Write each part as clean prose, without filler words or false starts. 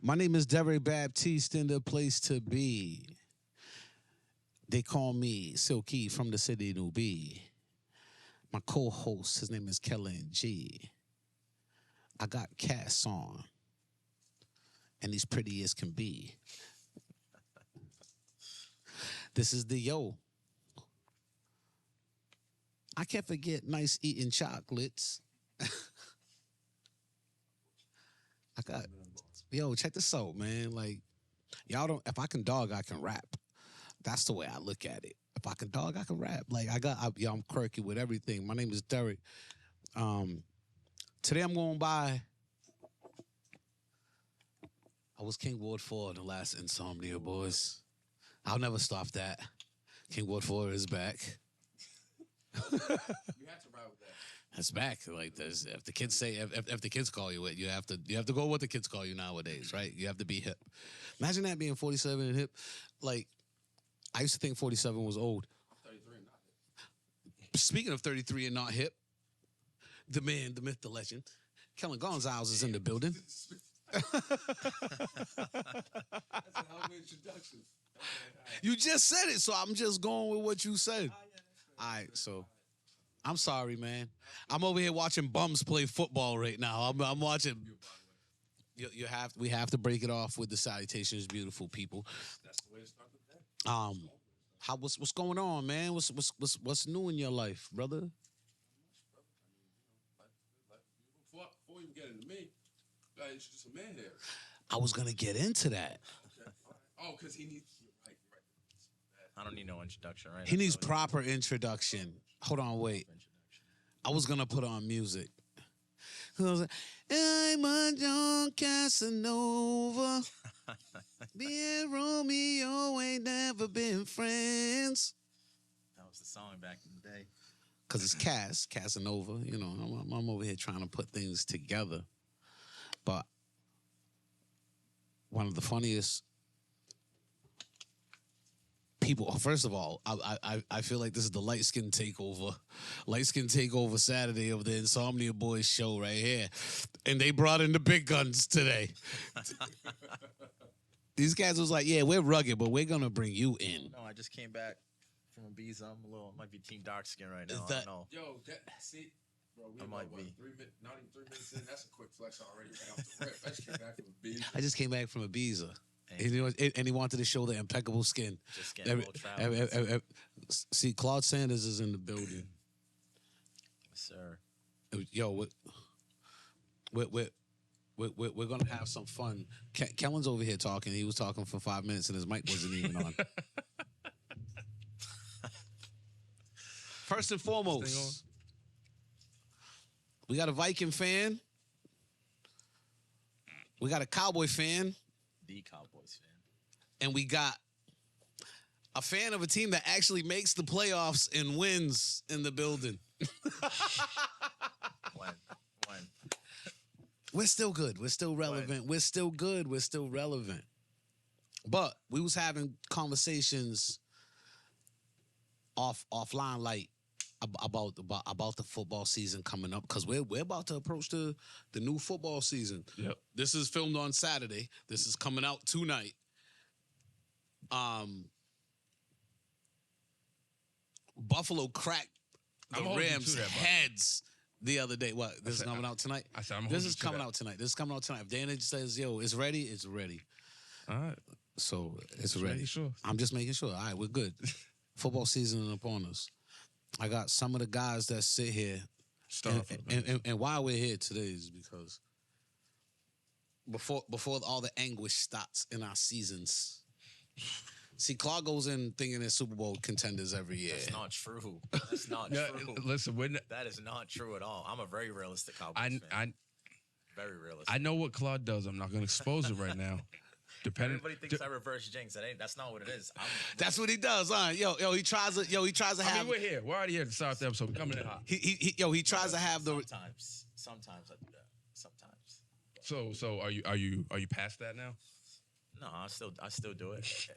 My name is Derek Baptiste in the place to be. They call me Silky from the city Nubi. My co-host, his name is Kellen G. I got Cass on. And he's pretty as can be. This is the yo. I can't forget nice eating chocolates. I got, yo, check this out, man. Like, y'all don't, if I can dog, I can rap. That's the way I look at it. If I can dog, I can rap. Like, I'm quirky with everything. My name is Derek. Today I'm going by, I was King Ward 4 in the last Insomnia Boyz. I'll never stop that. King Ward 4 is back. You have to ride with that. That's back. Like this. If the kids say, if the kids call you it, you have to go with what the kids call you nowadays, right? You have to be hip. Imagine that being 47 and hip. Like, I used to think 47 was old. 33 and not hip. Speaking of 33 and not hip, the man, the myth, the legend, Kellen Gonzalez is in the building. That's a hell of an introduction. You just said it, so I'm just going with what you said. All right, so I'm sorry, man. I'm over here watching bums play football right now. I'm watching. We have to break it off with the salutations, beautiful people. That's the way to start the day. What's going on, man? What's new in your life, brother? Before you get into me, you gotta introduce a man here. I was gonna get into that. Okay. Oh, because he needs. You're right. I don't need no introduction, right? He needs proper introduction. Hold on, wait. I was gonna put on music. I was like, I'm a young Casanova. Me and Romeo ain't never been friends. That was the song back in the day. Cause it's Casanova. You know, I'm over here trying to put things together. But one of the funniest people. First of all, I feel like this is the light skin takeover Saturday of the Insomnia Boyz show right here, and they brought in the big guns today. These guys was like, yeah, we're rugged, but we're gonna bring you in. No, I just came back from Ibiza. I'm a little, might be team dark skin right now. Is that- I don't know. Yo, see, bro, we I about, might be. 3 minutes, not even 3 minutes in. That's a quick flex already. Right off the rip. I just came back from a beach. I just came back from Ibiza. Hey. And he wanted to show the impeccable skin. Just getting a little travel. See, Claude Sanders is in the building. Yes, sir. Yo, we're gonna have some fun. Kellen's over here talking. He was talking for 5 minutes and his mic wasn't even on. First and foremost, we got a Viking fan. We got a Cowboy fan. The Cowboys fan. And we got a fan of a team that actually makes the playoffs and wins in the building. When? We're still good. We're still relevant. We're still good. We're still relevant. But we was having conversations offline, like about the football season coming up, because we're about to approach the new football season. Yep. This is filmed on Saturday. This is coming out tonight. Buffalo cracked the Rams' heads the other day. What? This is coming out tonight? I said, This is coming out tonight. This is coming out tonight. If Dana says, yo, it's ready, it's ready. All right. So it's ready. making sure. I'm just making sure. All right, we're good. Football season is upon us. I got some of the guys that sit here. And why we're here today is because before all the anguish starts in our seasons. See, Claude goes in thinking they're Super Bowl contenders every year. That's not true. That's not true. Listen, That is not true at all. I'm a very realistic Cowboys fan. Very realistic. I know what Claude does. I'm not going to expose it right now. Everybody thinks I reverse jinx. That's not what it is. That's what he does, huh? Yo, he tries to have. I mean, we're here. We're already here to start the episode. We're coming in hot. He tries to have the. Sometimes I do that. Sometimes. So are you past that now? No, I still do it.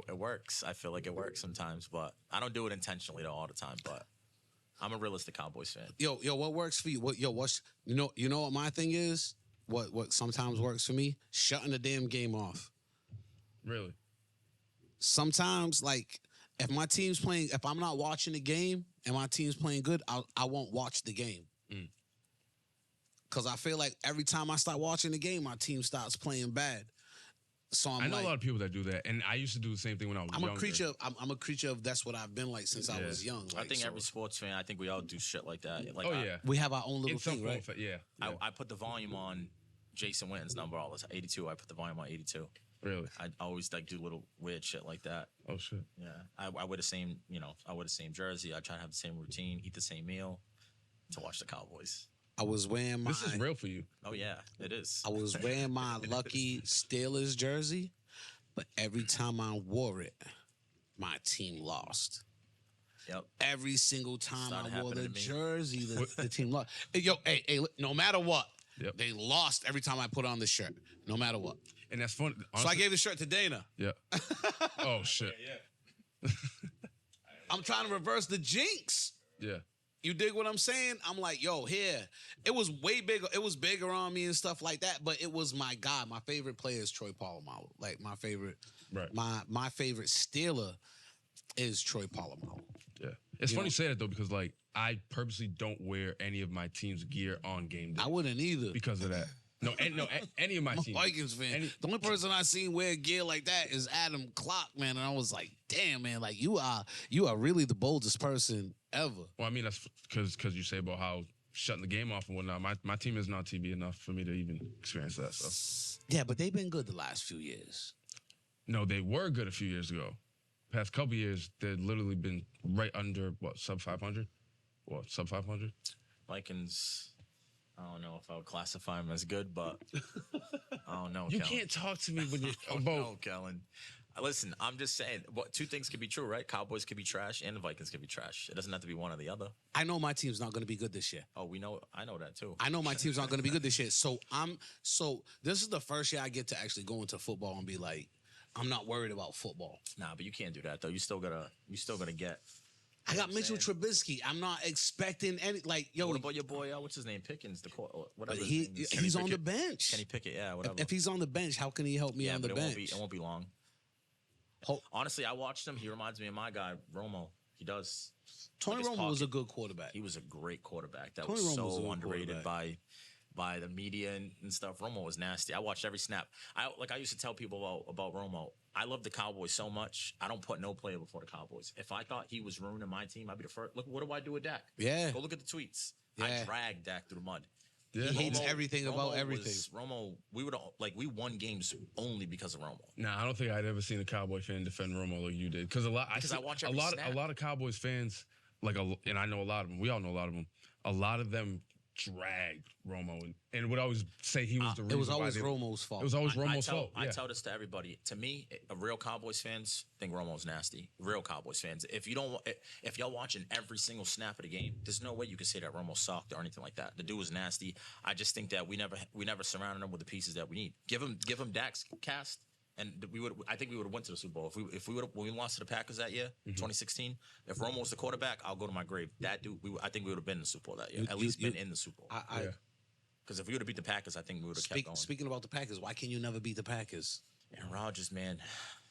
It works. I feel like it works sometimes, but I don't do it intentionally though all the time. But I'm a realistic Cowboys fan. Yo, what works for you? What's you know what my thing is? what sometimes works for me? Shutting the damn game off. Really? Sometimes, like, if my team's playing, if I'm not watching the game and my team's playing good, I won't watch the game. Because I feel like every time I start watching the game, my team starts playing bad. So I know a lot of people that do that, and I used to do the same thing when I was younger. I'm a creature of that's what I've been like since I was young. Like, I think every sports fan, I think we all do shit like that. Like, we have our own little thing, right? I put the volume on Jason Witten's number all the time. 82. I put the volume on 82. Really? I always like do little weird shit like that. Oh shit. Yeah. I wear the same, I wear the same jersey. I try to have the same routine, eat the same meal to watch the Cowboys. I was wearing my. This is real for you. Oh yeah, it is. I was wearing my lucky Steelers jersey, but every time I wore it, my team lost. Yep. Every single time Started I wore the happening to me. jersey, the team lost. Hey, no matter what, Yep. they lost every time I put on the shirt. No matter what. And that's funny. So I gave the shirt to Dana. Yeah. Oh shit. I'm trying to reverse the jinx. Yeah. You dig what I'm saying? I'm like, yo, here. It was way bigger. It was bigger on me and stuff like that. But it was my guy. My favorite player is Troy Polamalu. Like my favorite, Right. My favorite Steeler is Troy Polamalu. Yeah. It's funny you say that though, because like I purposely don't wear any of my team's gear on game day. I wouldn't either. Because of that. Any of my teams. Vikings fan. The only person I seen wear gear like that is Adam Clock, man. And I was like, damn, man, like you are really the boldest person ever. Well, I mean, that's because you say about how shutting the game off and whatnot. My team is not TV enough for me to even experience that. So yeah, but they've been good the last few years. No, they were good a few years ago. Past couple years, they've literally been right under sub 500. What, sub 500? Vikings. I don't know if I would classify them as good, but I don't know. You Kellen. can't talk to me when you're No, Kellen. Listen, I'm just saying. Two things could be true, right? Cowboys could be trash, and the Vikings could be trash. It doesn't have to be one or the other. I know my team's not going to be good this year. Oh, I know that too. I know my team's not going to be good this year. So this is the first year I get to actually go into football and be like, I'm not worried about football. Nah, but you can't do that though. You still gotta get. I got Mitchell Trubisky. I'm not expecting any yo. What about your boy? What's his name? Pickens, whatever. He's on the bench. Kenny Pickett, yeah, whatever. If he's on the bench, how can he help me on the bench? It won't be long. Honestly, I watched him. He reminds me of my guy Romo. He does. Tony Romo was a good quarterback. He was a great quarterback. That Tony was Romo was so a underrated by the media and stuff. Romo was nasty. I watched every snap. I used to tell people about Romo. I love the Cowboys so much. I don't put no player before the Cowboys. If I thought he was ruining my team, I'd be the first. Look, what do I do with Dak? Yeah. Go look at the tweets. Yeah. I dragged Dak through the mud. Yeah. He hates everything about everything. Romo, we won games only because of Romo. Nah, I don't think I'd ever seen a Cowboy fan defend Romo like you did. Because I watch a lot of Cowboys fans, and I know a lot of them. We all know a lot of them. A lot of them dragged Romo and would always say he was the reason. It was always Romo's fault. It was always Romo's fault. I tell this to everybody. To me, a real Cowboys fans think Romo's nasty. Real Cowboys fans, if y'all watching every single snap of the game, there's no way you can say that Romo sucked or anything like that. The dude was nasty. I just think that we never surrounded him with the pieces that we need. Give him Dak's cast. And I think we would have went to the Super Bowl when we lost to the Packers that year, 2016. If Romo was the quarterback, I'll go to my grave. That dude, I think we would have been in the Super Bowl that year. At least been in the Super Bowl. Because if we would have beat the Packers, I think we would have kept going. Speaking about the Packers, why can you never beat the Packers? Aaron Rodgers, man,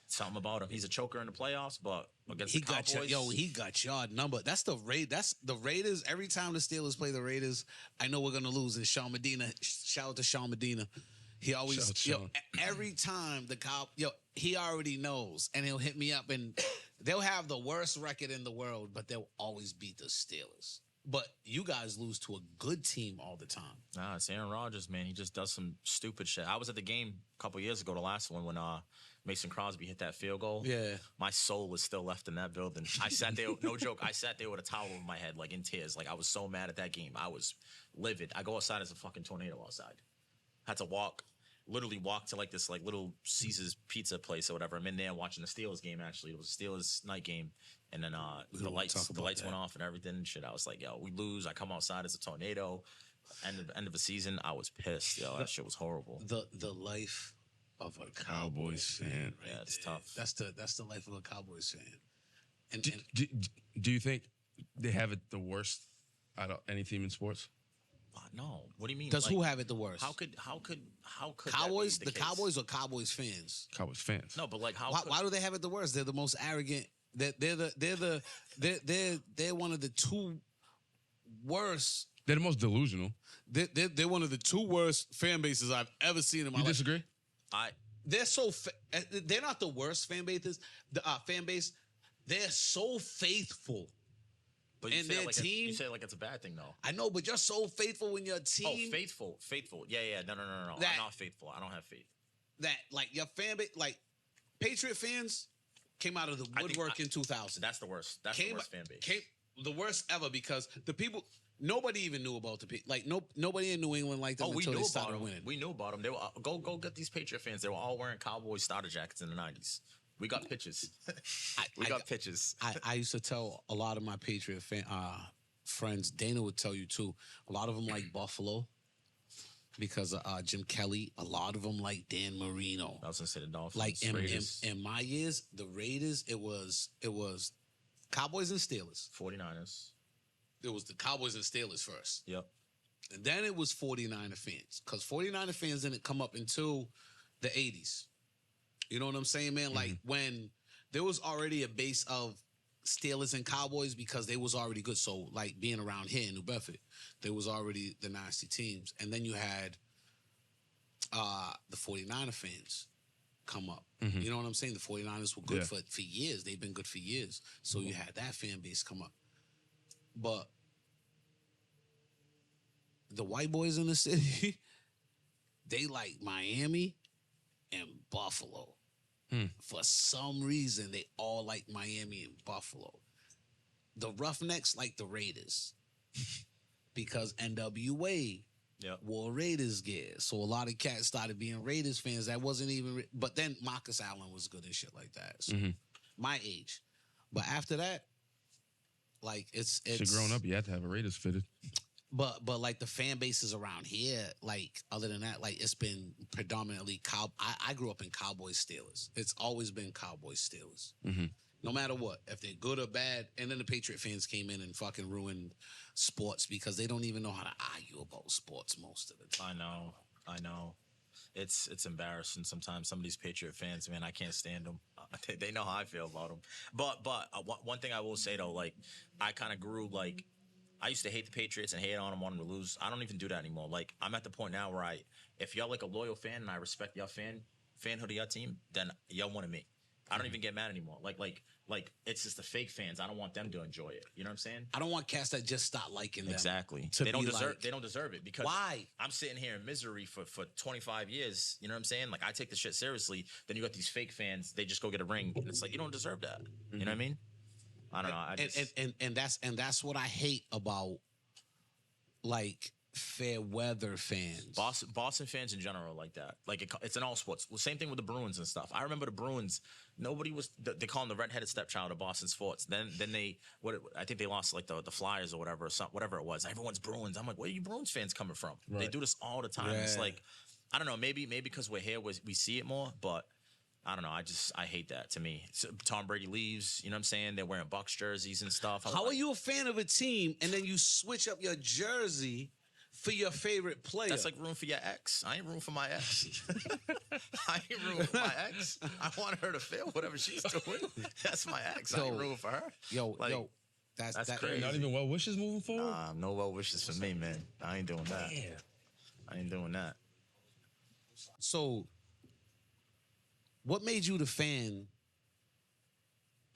something about him. He's a choker in the playoffs, but against the Cowboys, he got your number. That's the Raiders. Every time the Steelers play the Raiders, I know we're gonna lose. And Sean Medina, shout out to Sean Medina. He always, every time he already knows, and he'll hit me up, and they'll have the worst record in the world, but they'll always beat the Steelers. But you guys lose to a good team all the time. Nah, it's Aaron Rodgers, man. He just does some stupid shit. I was at the game a couple years ago, the last one, when Mason Crosby hit that field goal. Yeah. My soul was still left in that building. I sat there, no joke, I sat there with a towel over my head, like in tears. Like I was so mad at that game. I was livid. I go outside, as a fucking tornado outside. Had to literally walk to like this like little Caesar's pizza place or whatever. I'm in there watching the Steelers game. Actually, it was a Steelers night game, and then the lights went off and everything and shit. I was like, yo, we lose. I come outside as a tornado. End of the season, I was pissed. Yo, that shit was horrible. The life of a Cowboys fan. Right? Yeah, it's tough. That's the life of a Cowboys fan. And do you think they have it the worst out of any team in sports? No. What do you mean? Does who have it the worst? How could Cowboys? That be The case? Cowboys or Cowboys fans? Cowboys fans. No, but like Why do they have it the worst? They're the most arrogant. They're one of the two worst. They're the most delusional. They're one of the two worst fan bases I've ever seen in my life. You disagree? They're they're not the worst fan bases. The fan base. They're so faithful. But you say it like you say it like it's a bad thing, though. I know, but you're so faithful in your team. Oh, faithful. Yeah. No. I'm not faithful. I don't have faith. That like your fan base, like Patriot fans, came out of the woodwork in 2000. That's the worst. That's the worst fan base. The worst ever because the people. Nobody even knew about nobody in New England liked them until they started winning. We knew about them. They were go get these Patriot fans. They were all wearing Cowboys starter jackets in the 90s. We got pictures. We got pictures. I used to tell a lot of my Patriot friends, Dana would tell you too, a lot of them like Buffalo because of Jim Kelly. A lot of them like Dan Marino. I was going to say the Dolphins. Like in my years, the Raiders, it was Cowboys and Steelers. 49ers. It was the Cowboys and Steelers first. Yep. And then it was 49er fans because 49er fans didn't come up until the 80s. You know what I'm saying, man? Like when there was already a base of Steelers and Cowboys because they was already good. So like being around here in New Bedford, there was already the nasty teams. And then you had the 49er fans come up. You know what I'm saying? The 49ers were good for years. They've been good for years. So you had that fan base come up. But the white boys in the city, they like Miami and Buffalo. For some reason, they all like Miami and Buffalo. The Roughnecks like the Raiders because NWA wore Raiders gear. So a lot of cats started being Raiders fans. That wasn't even... But then Marcus Allen was good and shit like that. So my age. But after that, like it's growing up, you had to have a Raiders fitted. But like the fan bases around here, like other than that, like it's been predominantly I grew up in Cowboys Steelers. It's always been Cowboys Steelers. No matter what, if they're good or bad. And then the Patriot fans came in and fucking ruined sports because they don't even know how to argue about sports most of the time. I know. It's embarrassing sometimes. Some of these Patriot fans, man, I can't stand them. They know how I feel about them. But one thing I will say though, like I kind of grew like. I used to hate the Patriots and hate on them, want them to lose. I don't even do that anymore. Like, I'm at the point now where if y'all like a loyal fan and I respect y'all fanhood of your team, then y'all one of me. I don't even get mad anymore. Like it's just the fake fans. I don't want them to enjoy it. You know what I'm saying? I don't want cats that just stop liking them. Exactly. They don't deserve it because why? I'm sitting here in misery for 25 years. You know what I'm saying? Like I take this shit seriously. Then you got these fake fans. They just go get a ring, and it's like you don't deserve that. You know what I mean? I don't know. And that's what I hate about like fair weather fans. Boston fans in general like that. Like it's in all sports. Well, same thing with the Bruins and stuff. I remember the Bruins. Nobody was. They call them the redheaded stepchild of Boston sports. Then I think they lost like the Flyers or whatever it was. Everyone's Bruins. I'm like, where are you Bruins fans coming from? Right. They do this all the time. Yeah. It's like I don't know. Maybe because we're here, we see it more, but. I don't know. I hate that to me. So Tom Brady leaves. You know what I'm saying? They're wearing Bucs jerseys and stuff. How are you a fan of a team and then you switch up your jersey for your favorite player? That's like rooting for your ex. I ain't rooting for my ex. I ain't rooting for my ex. I want her to feel whatever she's doing. That's my ex. I ain't rooting for her. Yo, that's crazy. Not even well wishes moving forward? No well wishes for me, man. I ain't doing that. Yeah. I ain't doing that. So... what made you the fan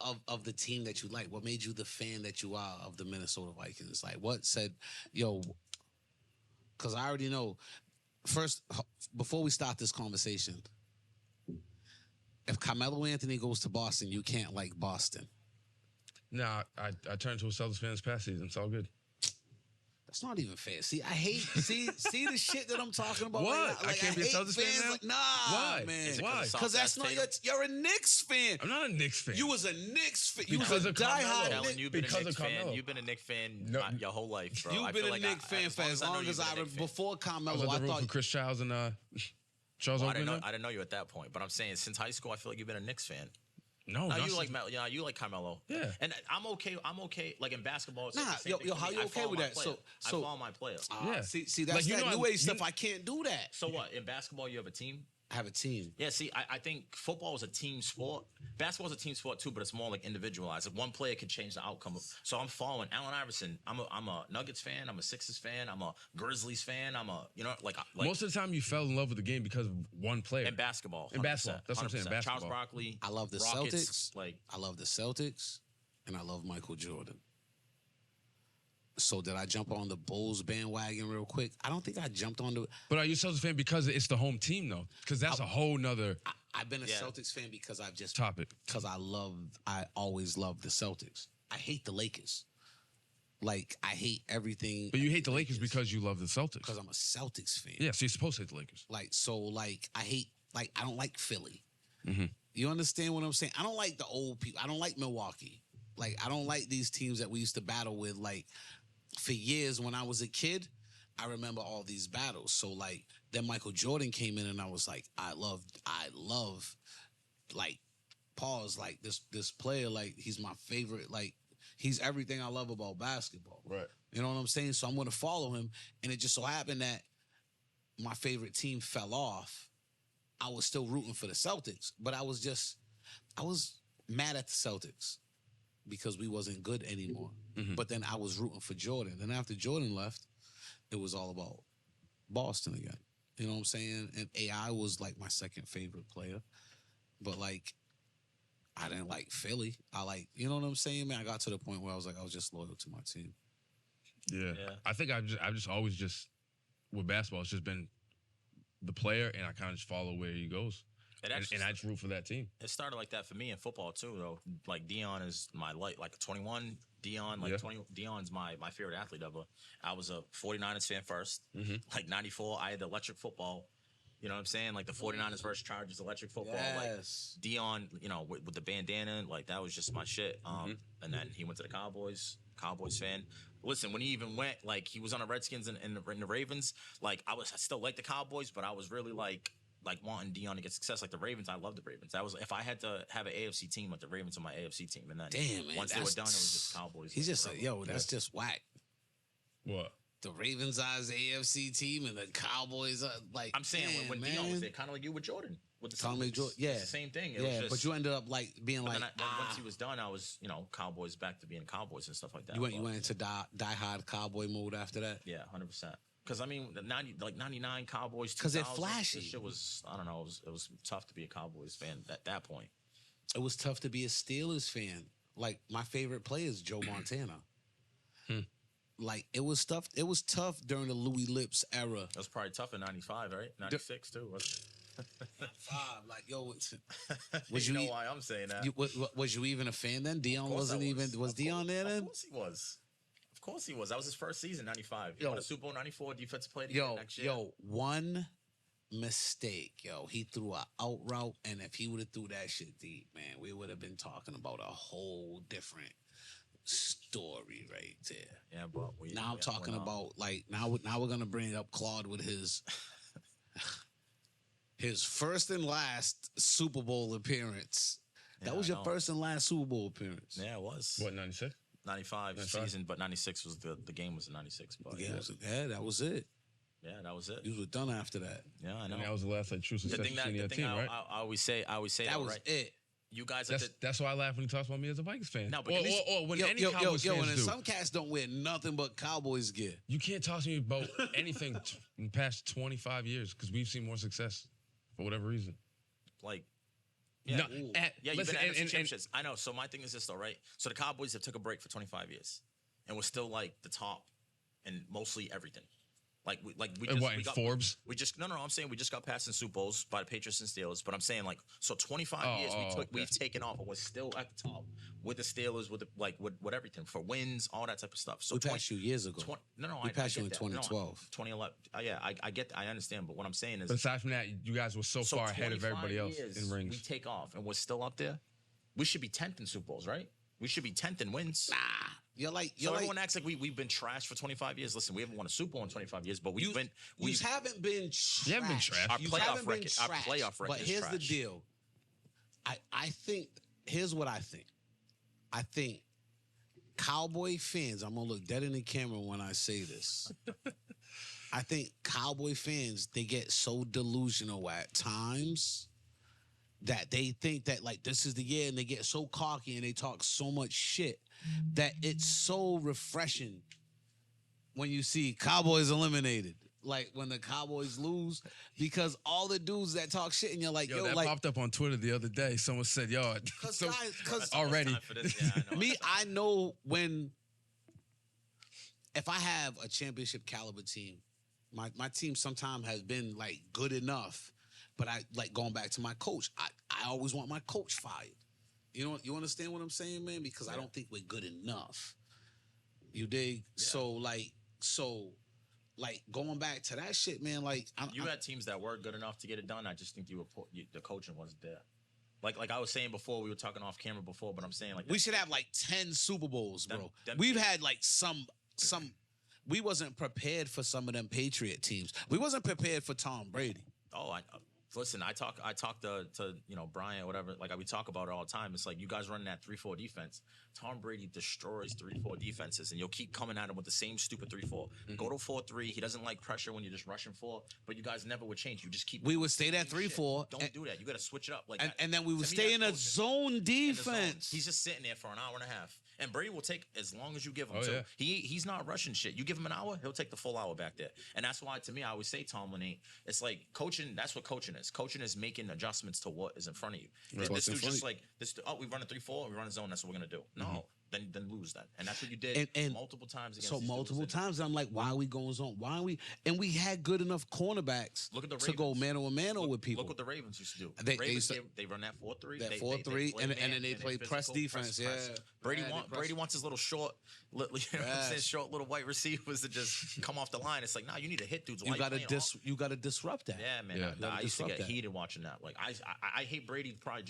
of the team that you like? What made you the fan that you are of the Minnesota Vikings? Like, what said, yo, because I already know, first, before we start this conversation, if Carmelo Anthony goes to Boston, you can't like Boston. Nah, I turned to a Celtics fan this past season. It's all good. That's not even fair. See, I hate see the shit that I'm talking about. What? Right now. Like, I can't be a Celtics fan now? like, nah, why, man. Why? Because that's not you're a Knicks fan. I'm not a Knicks fan. You was a Knicks fan. You was Because a of Carmelo. diehard Knicks. You've been Because a Knicks of fan. Carmelo. You've been a Knicks fan your whole life, bro. You've been a Knicks fan for as long as I remember. Before Carmelo, I thought for Chris Childs and Charles I Oakley. didn't know you at that point, but I'm saying since high school, I feel like you've been a Knicks fan. No, you like you like Carmelo. Yeah, and I'm okay. Like in basketball. It's Nah, like the same thing yo, for how me. you I okay follow with my that? player. So I follow my player. yeah. See, that's like, that new age stuff. I can't do that. So what? In basketball, you have a team. I have a team. Yeah, see, I think football is a team sport. Basketball is a team sport too, but it's more like individualized. Like one player can change the outcome. So I'm following Allen Iverson. I'm a Nuggets fan. I'm a Sixers fan. I'm a Grizzlies fan. I'm a like most of the time you fell in love with the game because of one player. In basketball. 100%, in basketball, that's what I'm saying. Basketball. Charles Barkley. I love the Rockets, Celtics. I love the Celtics, and I love Michael Jordan. So did I jump on the Bulls bandwagon real quick? I don't think I jumped on the. But are you a Celtics fan because it's the home team though? Because that's a whole nother. I've been a Celtics fan because I've just topic. Because I always loved the Celtics. I hate the Lakers. Like I hate everything. But you hate the Lakers because you love the Celtics. Because I'm a Celtics fan. Yeah, so you're supposed to hate the Lakers. I don't like Philly. Mm-hmm. You understand what I'm saying? I don't like the old people. I don't like Milwaukee. Like I don't like these teams that we used to battle with. Like for years when I was a kid, I remember all these battles. So like then Michael Jordan came in and I was like, I love like pause like this player, like he's my favorite, like he's everything I love about basketball. Right. You know what I'm saying? So I'm gonna follow him. And it just so happened that my favorite team fell off. I was still rooting for the Celtics, but I was mad at the Celtics because we wasn't good anymore. Mm-hmm. But then I was rooting for Jordan. And after Jordan left, it was all about Boston again. You know what I'm saying? And AI was like my second favorite player. But like, I didn't like Philly. You know what I'm saying, man? I got to the point where I was just loyal to my team. Yeah. I think I've just always with basketball, it's just been the player, and I kind of just follow where he goes. And I just root for that team. It started like that for me in football too, though. Like Dion is my like 21. Dion, 20. Dion's my favorite athlete ever. I was a 49ers fan first. Mm-hmm. Like 94, I had the electric football. You know what I'm saying? Like the 49ers versus Chargers electric football. Yes. Like Dion, with the bandana, like that was just my shit. And then he went to the Cowboys fan. Listen, when he even went, like he was on the Redskins and the Ravens. Like I still like the Cowboys, but I was really like wanting Dion to get success. Like the Ravens, I love the Ravens. That was if I had to have an AFC team, like the Ravens on my AFC team, and then once they were done, it was just Cowboys. He's just like, that's just whack. What? The Ravens are the AFC team and the Cowboys are like. I'm saying when Dion was there, kind of like you with Jordan. With the Tommy Jordan, it's the same thing. It was just, but you ended up like being like. Once he was done, I was Cowboys back to being Cowboys and stuff like that. You went into die-hard Cowboy mode after that. Yeah, 100%. Because I mean, 99 Cowboys. Because they're flashy. This shit was, I don't know. It was tough to be a Cowboys fan at that point. It was tough to be a Steelers fan. Like my favorite player is Joe Montana. Like it was tough. It was tough during the Louis Lips era. It was probably tough in '95, right? '96 too. Like yo, was you know why I'm saying that? Was you even a fan then? Dion wasn't even. Was Dion there then? Of course he was. Of course he was. That was his first season, '95. He won a Super Bowl '94, defensive player next year. One mistake, he threw a out route, and if he would have threw that shit deep, man, we would have been talking about a whole different story right there. Yeah, but now I'm talking about like now we're gonna bring up Claude with his first and last Super Bowl appearance. That was your first and last Super Bowl appearance. Yeah, it was. What, 96? 95 season, but 96 was the game was in 96. But that was it. Yeah, that was it. You were done after that. Yeah, I know. And that was the last true success you've seen in your team, right? I always say that was right? it. You guys, that's why I laugh when he talks about me as a Vikings fan. No, but or when any Cowboys fans do. Some cats don't wear nothing but Cowboys gear. You can't talk to me about anything in the past 25 years because we've seen more success for whatever reason. Like, you've been at NFC championships. I know. So my thing is this, though, right? So the Cowboys have took a break for 25 years, and we're still like the top in mostly everything. Like we got Forbes? I'm saying we just got past in Super Bowls by the Patriots and Steelers, but I'm saying like so 25 years we've taken off and we're still at the top with the Steelers with everything for wins, all that type of stuff. So we passed you years ago. We passed you in 2012. 2011. I understand, but what I'm saying is, but aside from that, you guys were so far ahead of everybody else in rings. We take off and we're still up there. We should be 10th in Super Bowls, right? We should be 10th in wins. Everyone acts like we've been trashed for 25 years. Listen, we haven't won a Super Bowl in 25 years, but we haven't been trashed. You haven't been trashed. Our playoff record. But here's the deal. I think here's what I think. I think Cowboy fans, I'm going to look dead in the camera when I say this. I think Cowboy fans, they get so delusional at times that they think that, like, this is the year, and they get so cocky and they talk so much shit that it's so refreshing when you see Cowboys eliminated. Like, when the Cowboys lose, because all the dudes that talk shit, and you're like, yo, that like, popped up on Twitter the other day. Someone said, yo, because already. I know when, if I have a championship caliber team, my team sometimes has been, like, good enough, but I, like, going back to my coach, I always want my coach fired. You understand what I'm saying, man? Because I don't think we're good enough. You dig? Yeah. Like, going back to that shit, man, like... You had teams that were good enough to get it done. I just think the coaching wasn't there. Like I was saying before, we were talking off camera before, but I'm saying, like... We should have, like, 10 Super Bowls, bro. We've had, like, some... We wasn't prepared for some of them Patriot teams. We wasn't prepared for Tom Brady. Oh, listen, I talk to Brian or whatever, like we talk about it all the time. It's like, you guys running that 3-4 defense. Tom Brady destroys 3-4 defenses, and you'll keep coming at him with the same stupid 3-4. Mm-hmm. Go to 4-3. He doesn't like pressure when you're just rushing 4, but you guys never would change. You just keep. We would stay at 3-4. Don't do that. You got to switch it up. Like, and then we would stay in a zone defense. He's just sitting there for an hour and a half. And Brady will take as long as you give him. He's not rushing shit. You give him an hour, he'll take the full hour back there. And that's why, to me, I always say Tomlin ain't. It's like coaching. That's what coaching is. Coaching is making adjustments to what is in front of you. Right. This dude's just like this. Oh, we run a 3-4. We run a zone. That's what we're gonna do. No, then lose that. And that's what you did multiple times. Against multiple times, I'm like, why are we going zone? Why are we? And we had good enough cornerbacks. Look at the Ravens. To go mano-a-mano with people. Look what the Ravens used to do. They run that 4-3. That 4-3, and then they play press defense. Yeah. Brady wants his little short, short little white receivers to just come off the line. It's like, nah, you need to hit dudes. You got to disrupt that. Yeah, man. I used to get heated watching that. Like, I hate Brady probably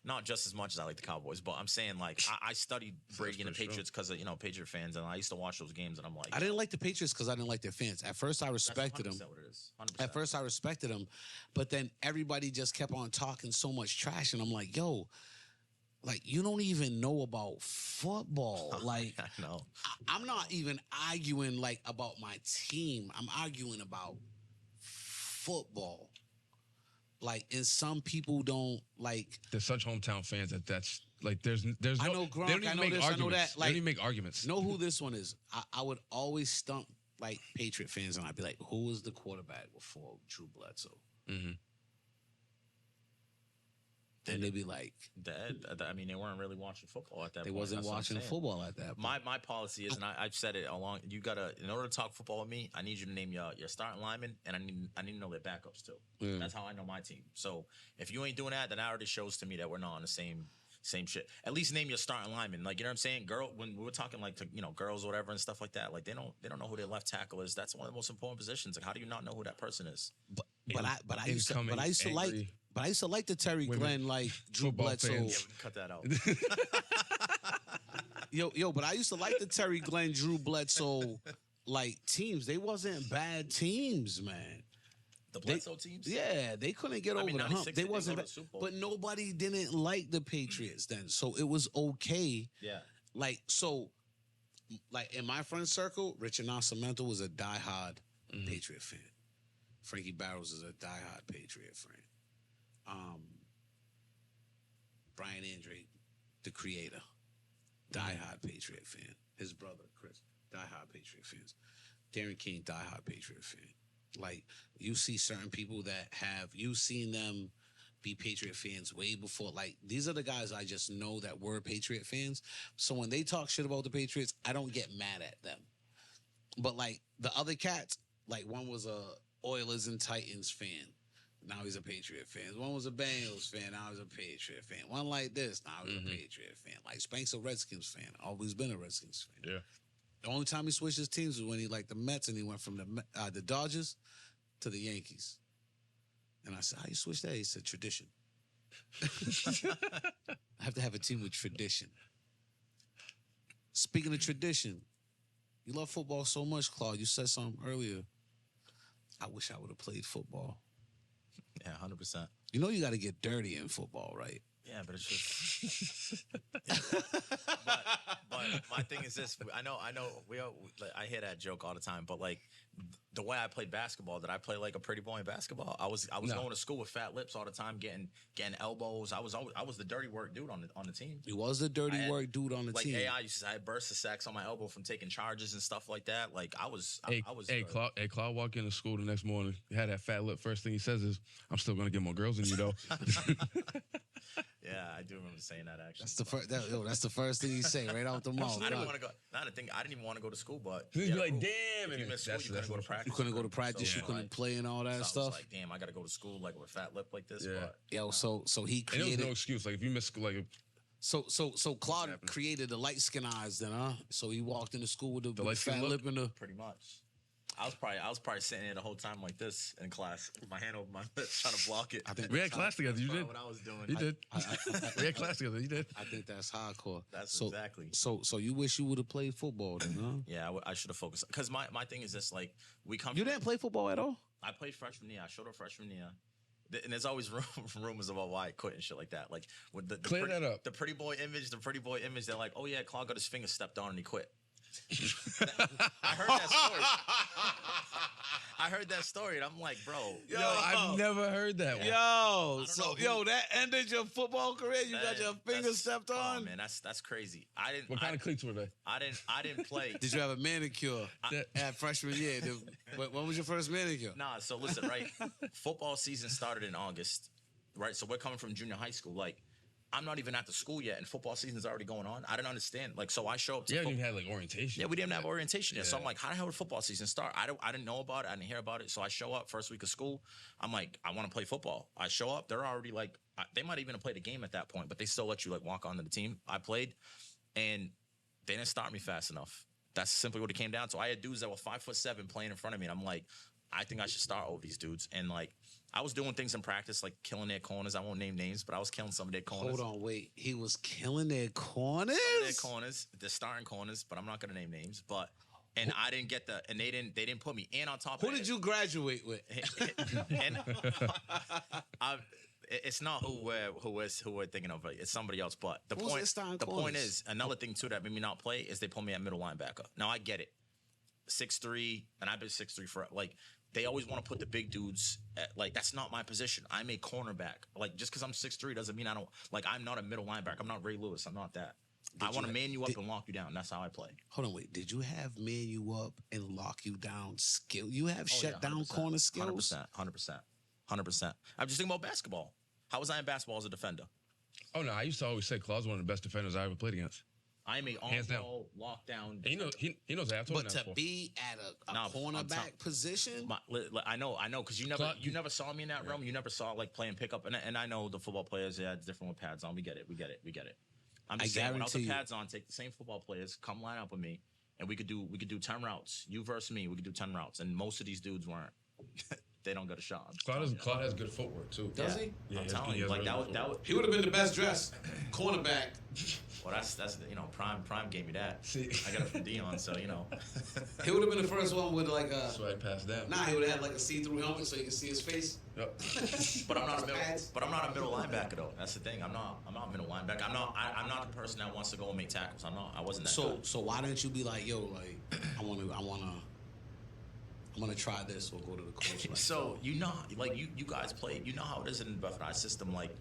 not just as much as I like the Cowboys, but I'm saying, like, I studied Brady and the Patriots because of Patriot fans, and I used to watch those games, and I'm like, I didn't like the Patriots because I didn't like their fans. At first, I respected them. What it is. 100%. At first, I respected them, but then everybody just kept on talking so much trash, and I'm like, yo. Like, you don't even know about football. Like, I know. I'm not even arguing, like, about my team. I'm arguing about football. Like, and some people don't, like... There's such hometown fans that's like, there's no... I know Gronk, I know this, I know that. Like, they don't even make arguments. Know who this one is. I would always stump, like, Patriot fans, and I'd be like, who was the quarterback before Drew Bledsoe? Mm-hmm. And they'd be like, I mean, they weren't really watching football at that point. They wasn't watching football at that point. My policy is, and I've said it along, you gotta, in order to talk football with me, I need you to name your starting linemen, and I need to know their backups too. Yeah. That's how I know my team. So if you ain't doing that, then that already shows to me that we're not on the same shit. At least name your starting lineman. Like, you know what I'm saying? When we were talking, like, to, girls or whatever and stuff like that, like, they don't know who their left tackle is. That's one of the most important positions. Like, how do you not know who that person is? I used to like the Terry Glenn, like, Drew Bledsoe. Yeah, we can cut that out. But I used to like the Terry Glenn, Drew Bledsoe, like, teams. They wasn't bad teams, man. The Bledsoe teams? Yeah, they couldn't get over the hump. They wasn't bad, but nobody didn't like the Patriots then, so it was okay. Yeah. Like, so, like, in my friend circle, Richard Nascimento was a diehard Patriot fan. Frankie Barrows is a diehard Patriot fan. Brian Andre, the creator, diehard Patriot fan. His brother, Chris, diehard Patriot fans. Darren King, diehard Patriot fan. Like, you see certain people that you've seen them be Patriot fans way before. Like, these are the guys I just know that were Patriot fans. So when they talk shit about the Patriots, I don't get mad at them. But, like, the other cats, like, one was a Oilers and Titans fan. Now he's a Patriot fan. One was a Bengals fan. Now he's a Patriot fan. One like this. Now he's a Patriot fan. Like, Spank's a Redskins fan. Always been a Redskins fan. Yeah. The only time he switched his teams was when he liked the Mets, and he went from the Dodgers to the Yankees. And I said, how you switch that? He said, tradition. I have to have a team with tradition. Speaking of tradition, you love football so much, Claude. You said something earlier. I wish I would have played football. Yeah, 100%. You know you got to get dirty in football, right? Yeah, but it's just. but my thing is this. I know. I hear that joke all the time, but like the way I played basketball, did I play like a pretty boy in basketball? I was going to school with fat lips all the time, getting elbows. I was the dirty work dude on the team. You was the dirty work dude on the team. Like AI used to say, I had bursts of sacks on my elbow from taking charges and stuff like that. Like I was. Claude walked into school the next morning. He had that fat lip. First thing he says is, "I'm still gonna get more girls than you, though." Yeah, I do remember saying that actually. That's the first. That's the first thing you say right out the mouth. I didn't want to go. Not the thing. I didn't even want to go to school, but he'd be like, "Damn!" If you missed school, you couldn't go to practice. You couldn't go to practice. You couldn't play and all that stuff. I was like, damn, I got to go to school like with a fat lip like this. Yeah. But, Yo, so he created. And there was no excuse. Like if you missed school, like. So Claude created the light skin eyes then, huh? So he walked into school with the fat lip and the. Pretty much. I was probably sitting there the whole time like this in class, with my hand over my lips trying to block it. I think we had class together. You did. What I was doing. You did. We had class together. You did. I think that's hardcore. That's exactly. So you wish you would have played football then, huh? Yeah, I should have focused. Because my thing is this: like we come. You didn't play football at all. I played freshman year. I showed up freshman year. And there's always rumors about why I quit and shit like that. Like with the clear that up. The pretty boy image. They're like, oh yeah, Claude got his finger stepped on and he quit. I heard that story. I heard that story, and I'm like, bro. Yo, I've never heard that one. Yo, that ended your football career. You got your finger stepped on. Oh, man, that's crazy. What kind of cleats were they? I didn't play. Did you have a manicure at freshman year? When was your first manicure? Nah. So listen, right. Football season started in August, right? So we're coming from junior high school, like. I'm not even at the school yet, and football season's already going on. I didn't understand. Like, so I show up to you haven't even had, like, orientation. Yeah, we didn't have orientation yet. So I'm like, how the hell did football season start? I didn't know about it. I didn't hear about it. So I show up first week of school. I'm like, I want to play football. I show up. They're already, like, they might even have played a game at that point, but they still let you, like, walk onto the team. I played, and they didn't start me fast enough. That's simply what it came down to. I had dudes that were 5'7" playing in front of me, and I'm like, I think I should start over these dudes. And, like, I was doing things in practice, like killing their corners. I won't name names, but I was killing some of their corners. Hold on, wait. He was killing their corners? Some of their corners. They're starting corners, but I'm not going to name names. And I didn't get and they didn't put me. And on top of Who did you graduate with? And it's not who we're thinking of. It's somebody else. But the point is, another thing, too, that made me not play is they put me at middle linebacker. Now, I get it. 6'3", and I've been 6'3" for, like, they always want to put the big dudes at, like, that's not my position. I'm a cornerback. Like, just because I'm 6'3" doesn't mean I don't, like, I'm not a middle linebacker. I'm not Ray Lewis. I'm not that. I want to man you up and lock you down. That's how I play. Hold on, wait. Did you have man you up and lock you down skill? You have shut down corner skills? 100%. I'm just thinking about basketball. How was I in basketball as a defender? Oh, no. I used to always say Claude's one of the best defenders I ever played against. I'm a on-ball, lockdown. He knows that. But to be at a cornerback position, I know, because you never saw me in that realm. You never saw, like, playing pickup, and I know the football players. Yeah, it's different with pads on. We get it. I'm just saying, without the pads on, take the same football players, come line up with me, and we could do 10 routes. You versus me, we could do 10 routes, and most of these dudes weren't. They don't get a shot. Claude has good footwork too. Does he? Yeah, I'm telling you, like that would. He would have been the best dressed cornerback. Well, that's Prime gave me that. See, I got it from Dion, so He would have been the first one with like a swag pass down. Nah, he would have had like a see-through helmet so you can see his face. Yep. But I'm not a middle linebacker though. That's the thing. I'm not a middle linebacker. I'm not the person that wants to go and make tackles. I wasn't that. So why didn't you be like, yo, like I'm gonna try this or go to the coach? Like, so you guys play. You know how it is in the Buffett Eye system. Like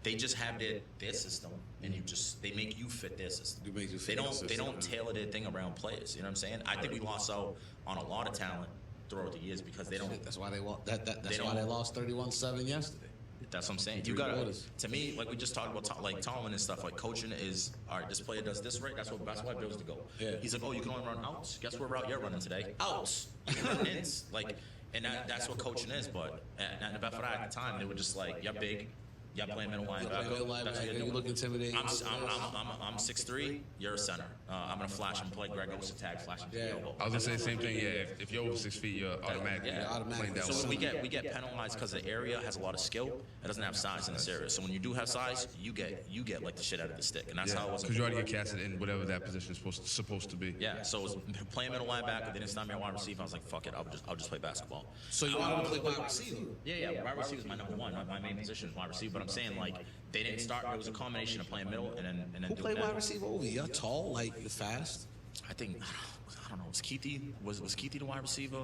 they just have their system, and they make you fit their system. They don't tailor their thing around players. You know what I'm saying? I think we lost out on a lot of talent throughout the years because they don't. That's why they lost. That's why they lost 31-7 yesterday. That's what I'm saying. You gotta, to me, like we just talked about, like Tomlin and stuff. Like coaching is, all right, this player does this right. That's why Bill's to go. Yeah. He's like, oh, you can only run outs. Guess what route you're running today? Outs. Run ins. Like, and that's what coaching is. But at the Bedford at the time, they were just like, you're big. Y'all playing middle linebacker. That's what you look intimidating. I'm 6'3", you're a center. I'm gonna flash and play Greg Osa tag, flash and yeah. elbow. I was gonna say the same thing. Yeah, if you're over 6 feet, you're automatically. Yeah, automatically. So we get penalized because the area has a lot of skill. It doesn't have size in this area. So when you do have size, you get like the shit out of the stick, and that's how it was. Because you already get casted in whatever that position is supposed to be. Yeah. So it was playing middle linebacker. They didn't start me at wide receiver. I was like, fuck it, I'll just play basketball. So you wanted to play wide receiver? Yeah. Wide receiver is my number one. My main position is wide receiver. But I'm saying like They didn't start. It was a combination of playing middle and then Who played wide receiver over? You're tall, like you're fast. I think I don't know. Was Keithy Keithy the wide receiver?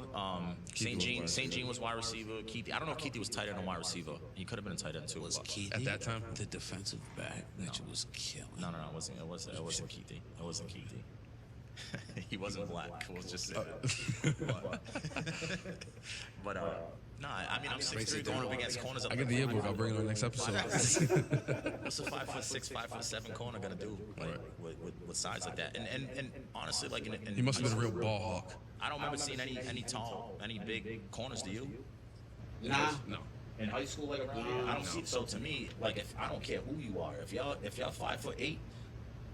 St. Jean was wide receiver. Keithy. I don't know if Keithy was tight end or wide receiver. He could have been a tight end too. Was Keithy at that time the defensive back that you was killing? No, it wasn't. It wasn't Keithy. It wasn't Keithy. He wasn't black. We'll just say that. But no, I mean I'm 6'3", going up against corners. I get the yearbook. I'll bring it on next episode. What's a 5'6", 5'7" corner gonna do with size like that? And honestly, like he must have been a real ball hawk. I don't remember seeing any big corners. Do you? Nah. No. In high school, like around, I don't see. So to me, like if I don't care who you are, if y'all 5'8",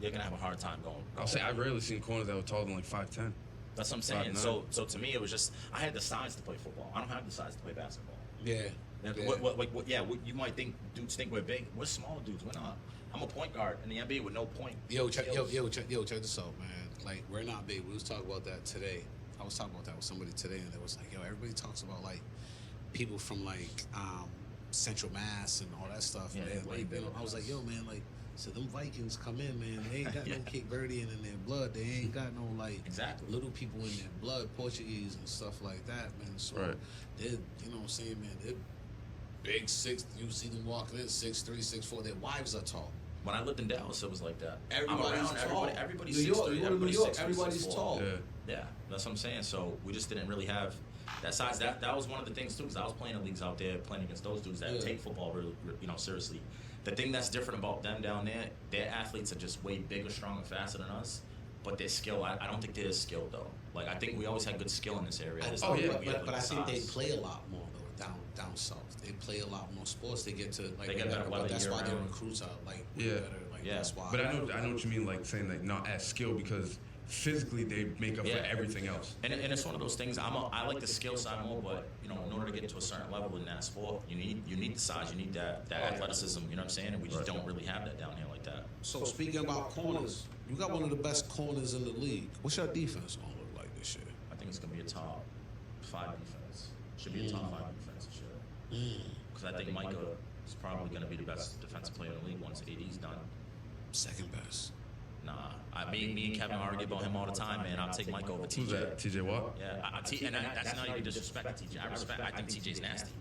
you're gonna have a hard time going. I'll say I've rarely seen corners that were taller than like 5'10". That's what I'm saying. So to me, it was just I had the size to play football. I don't have the size to play basketball. Yeah. You might think dudes think we're big. We're smaller dudes. We're not. I'm a point guard in the NBA with no point. Check this out, man. Like we're not big. We was talking about that today. I was talking about that with somebody today, and it was like, everybody talks about like people from like Central Mass and all that stuff. Yeah, man. Like, I was like, man, like. So them Vikings come in, man. They ain't got no Cape Verdean in their blood. They ain't got no like little people in their blood, Portuguese and stuff like that, man. So they're, you know what I'm saying, man. They're big six. You see them walking in 6'3", 6'4". Their wives are tall. When I lived in Dallas, it was like that. Everybody's tall. Everybody's New York, 6'3", you go to New York, 6'3", everybody's 6'4". tall. Yeah, that's what I'm saying. So we just didn't really have that size. That was one of the things too, because I was playing in leagues out there, playing against those dudes that take football really, seriously. The thing that's different about them down there, their athletes are just way bigger, stronger, faster than us. But their skill, I don't think they're as skilled though. Like I think we always had good skill in this area. But I think they play a lot more though down south. They play a lot more sports. They get to like that's why their recruits are like better. Like that's why. But I know what you mean, like saying like not as skilled because physically they make up for everything else. And it's one of those things. I like the skill side more, but in order to get to a certain level in that sport, you need the size, you need that athleticism. You know what I'm saying? And we just don't really have that down here like that. So speaking about corners, you got one of the best corners in the league. What's your defense gonna look like this year? I think it's gonna be a top 5 defense. Should be a top 5 defense this year. Because I think Micah is probably gonna be the best defensive player in the league once AD's done. Second best. Nah, me and Kevin argue about him all the time, man. I'll take Mike over TJ. Who's that? TJ Watt? Yeah, that's not even disrespect to TJ. I think TJ's nasty,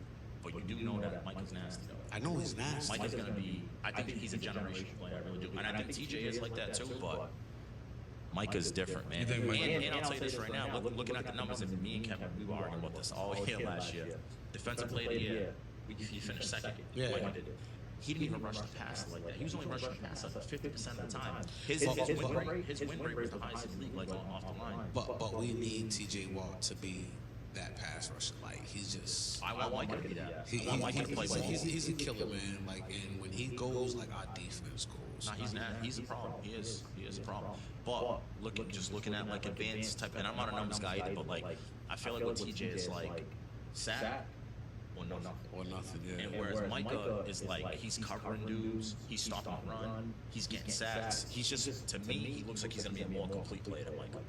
but you do know that Mike is nasty, though. I know he's nasty. Mike is gonna be. I think he's a generation player. I really do, and I think TJ is like that too. But Mike is different, man. And I'll tell you this right now. Looking at the numbers, and me and Kevin, we were arguing about this all year last year. Defensive player of the year, he finished second. Yeah. He didn't even rush the pass like that. He was only rushing the pass like 50% of the time. His win rate was the highest in the league, like off the line. But we need TJ Watt to be that pass rusher. Like he's just. I want Mike to be that. I want Mike to play ball. He's a killer, man. Like and when he goes, like our defense goes. Nah, he's not. He's a problem. He is a problem. But looking at like advanced type, and I'm not a numbers guy either, but like I feel like what TJ is like sack. Or nothing, yeah. And whereas Micah is like, he's covering dudes, he's stopping the run, he's getting sacks. He's just, to me, he looks like he's going to be a more complete player than Micah.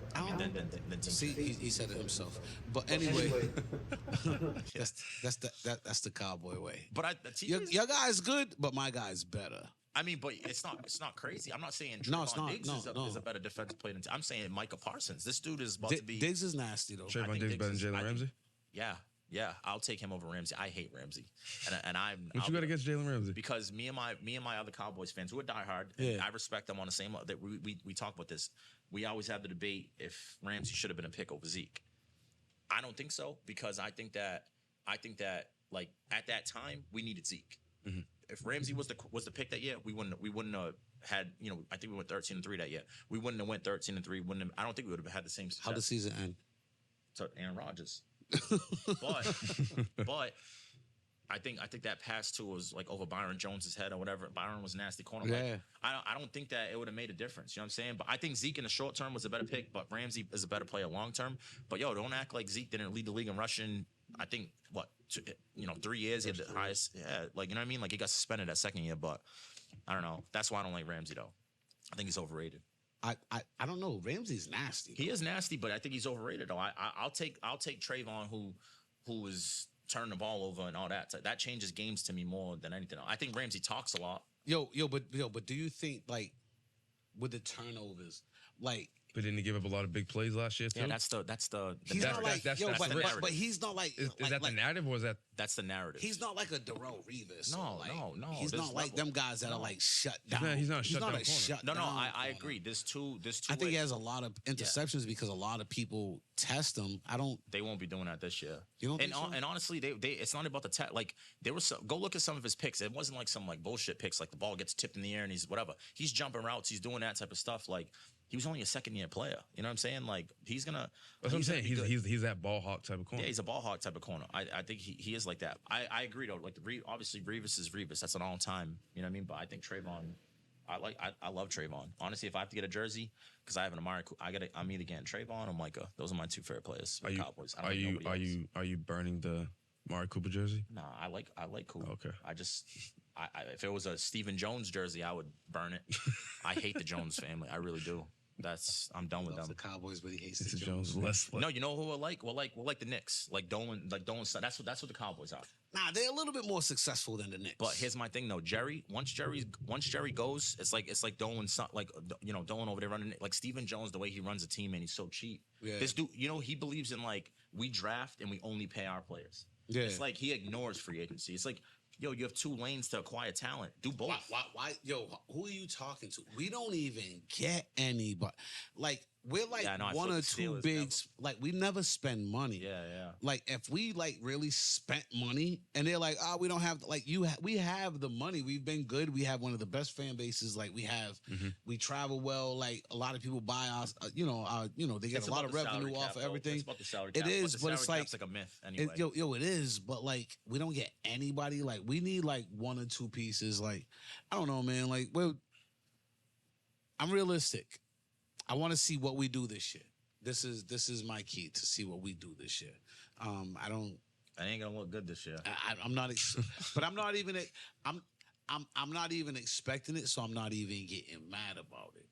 Than see, he said it himself. But anyway, that's the Cowboy way. But your guy's good, but my guy's better. I mean, but it's not crazy. I'm not saying Trayvon Diggs is a better defensive player than I'm saying Micah Parsons. This dude is about to be. Diggs is nasty though. Trayvon Diggs better than Jalen Ramsey? Yeah, I'll take him over Ramsey. I hate Ramsey, and I'm. What you got against Jalen Ramsey? Because me and my other Cowboys fans who are diehard, I respect them on the same. That we talk about this. We always have the debate if Ramsey should have been a pick over Zeke. I don't think so because I think that like at that time we needed Zeke. Mm-hmm. If Ramsey was the pick that year, we wouldn't have had. I think we went 13-3 that year. We wouldn't have went 13-3. I don't think we would have had the same success. How did the season end? So Aaron Rodgers. but I think that pass too was like over Byron Jones's head or whatever. Byron was nasty corner. Yeah. I don't think that it would have made a difference. You know what I'm saying? But I think Zeke in the short term was a better pick, but Ramsey is a better player long term. But don't act like Zeke didn't lead the league in rushing. I think 3 years he had the highest. Yeah, like you know what I mean? Like he got suspended that second year, but I don't know. That's why I don't like Ramsey though. I think he's overrated. I don't know. Ramsey's nasty. He is nasty, but I think he's overrated though. I'll take Trayvon who is turn the ball over and all that. So that changes games to me more than anything else. I think Ramsey talks a lot. But do you think like with the turnovers, like? But didn't he give up a lot of big plays last year too? Yeah, that's the He's not like that's the narrative. but he's not like is that the narrative or is that that's the narrative? He's not like a Darrell Revis. No. He's not like them guys that are like shut down. He's not a shut down corner. No, I agree. There's two. I think he has a lot of interceptions because a lot of people test him. They won't be doing that this year. You don't think so? And honestly, they it's not about the test. Like there was go look at some of his picks. It wasn't like some like bullshit picks. Like the ball gets tipped in the air and he's whatever. He's jumping routes. He's doing that type of stuff. Like. He was only a second-year player. You know what I'm saying? Like, he's going to... That's what I'm saying. He's that ball hawk type of corner. Yeah, he's a ball hawk type of corner. I think he is like that. I agree, though. Like, obviously, Revis is Revis. That's an all-time, you know what I mean? But I think Trayvon... I love Trayvon. Honestly, if I have to get a jersey, because I have an Amari... I'm either getting Trayvon or Micah. Those are my two favorite players for the Cowboys. Are you burning the Amari Cooper jersey? Nah, I like Cooper. Okay. If it was a Stephen Jones jersey, I would burn it. I hate the Jones family. I really do. I'm done with them. The Cowboys, but he hates the the Jones. No, you know who I like? Well, like the Knicks, like Dolan. That's what the Cowboys are. Nah, they're a little bit more successful than the Knicks. But here's my thing, though. Once Jerry goes, it's like Dolan, like Dolan over there running like Stephen Jones. The way he runs a team, and he's so cheap. Yeah. This dude, he believes in like we draft and we only pay our players. Yeah. It's like he ignores free agency. It's like. Yo, you have two lanes to acquire talent. Do both. Why? Yo, who are you talking to? We don't even get anybody. Like, we're like one or two bigs. Like, we never spend money. Yeah. Like, if we like really spent money and they're like, we don't have, like, we have the money. We've been good. We have one of the best fan bases. Like, we have, we travel well. Like, a lot of people buy us, they get a lot of revenue off of everything. It's about the salary cap. It is, but it's like a myth anyway. It is, but like, we don't get anybody. Like, we need like one or two pieces. Like, I don't know, man. Like, I'm realistic. I want to see what we do this year. This is my key to see what we do this year. I ain't gonna look good this year. I'm not, but I'm not even. I'm not even expecting it, so I'm not even getting mad about it.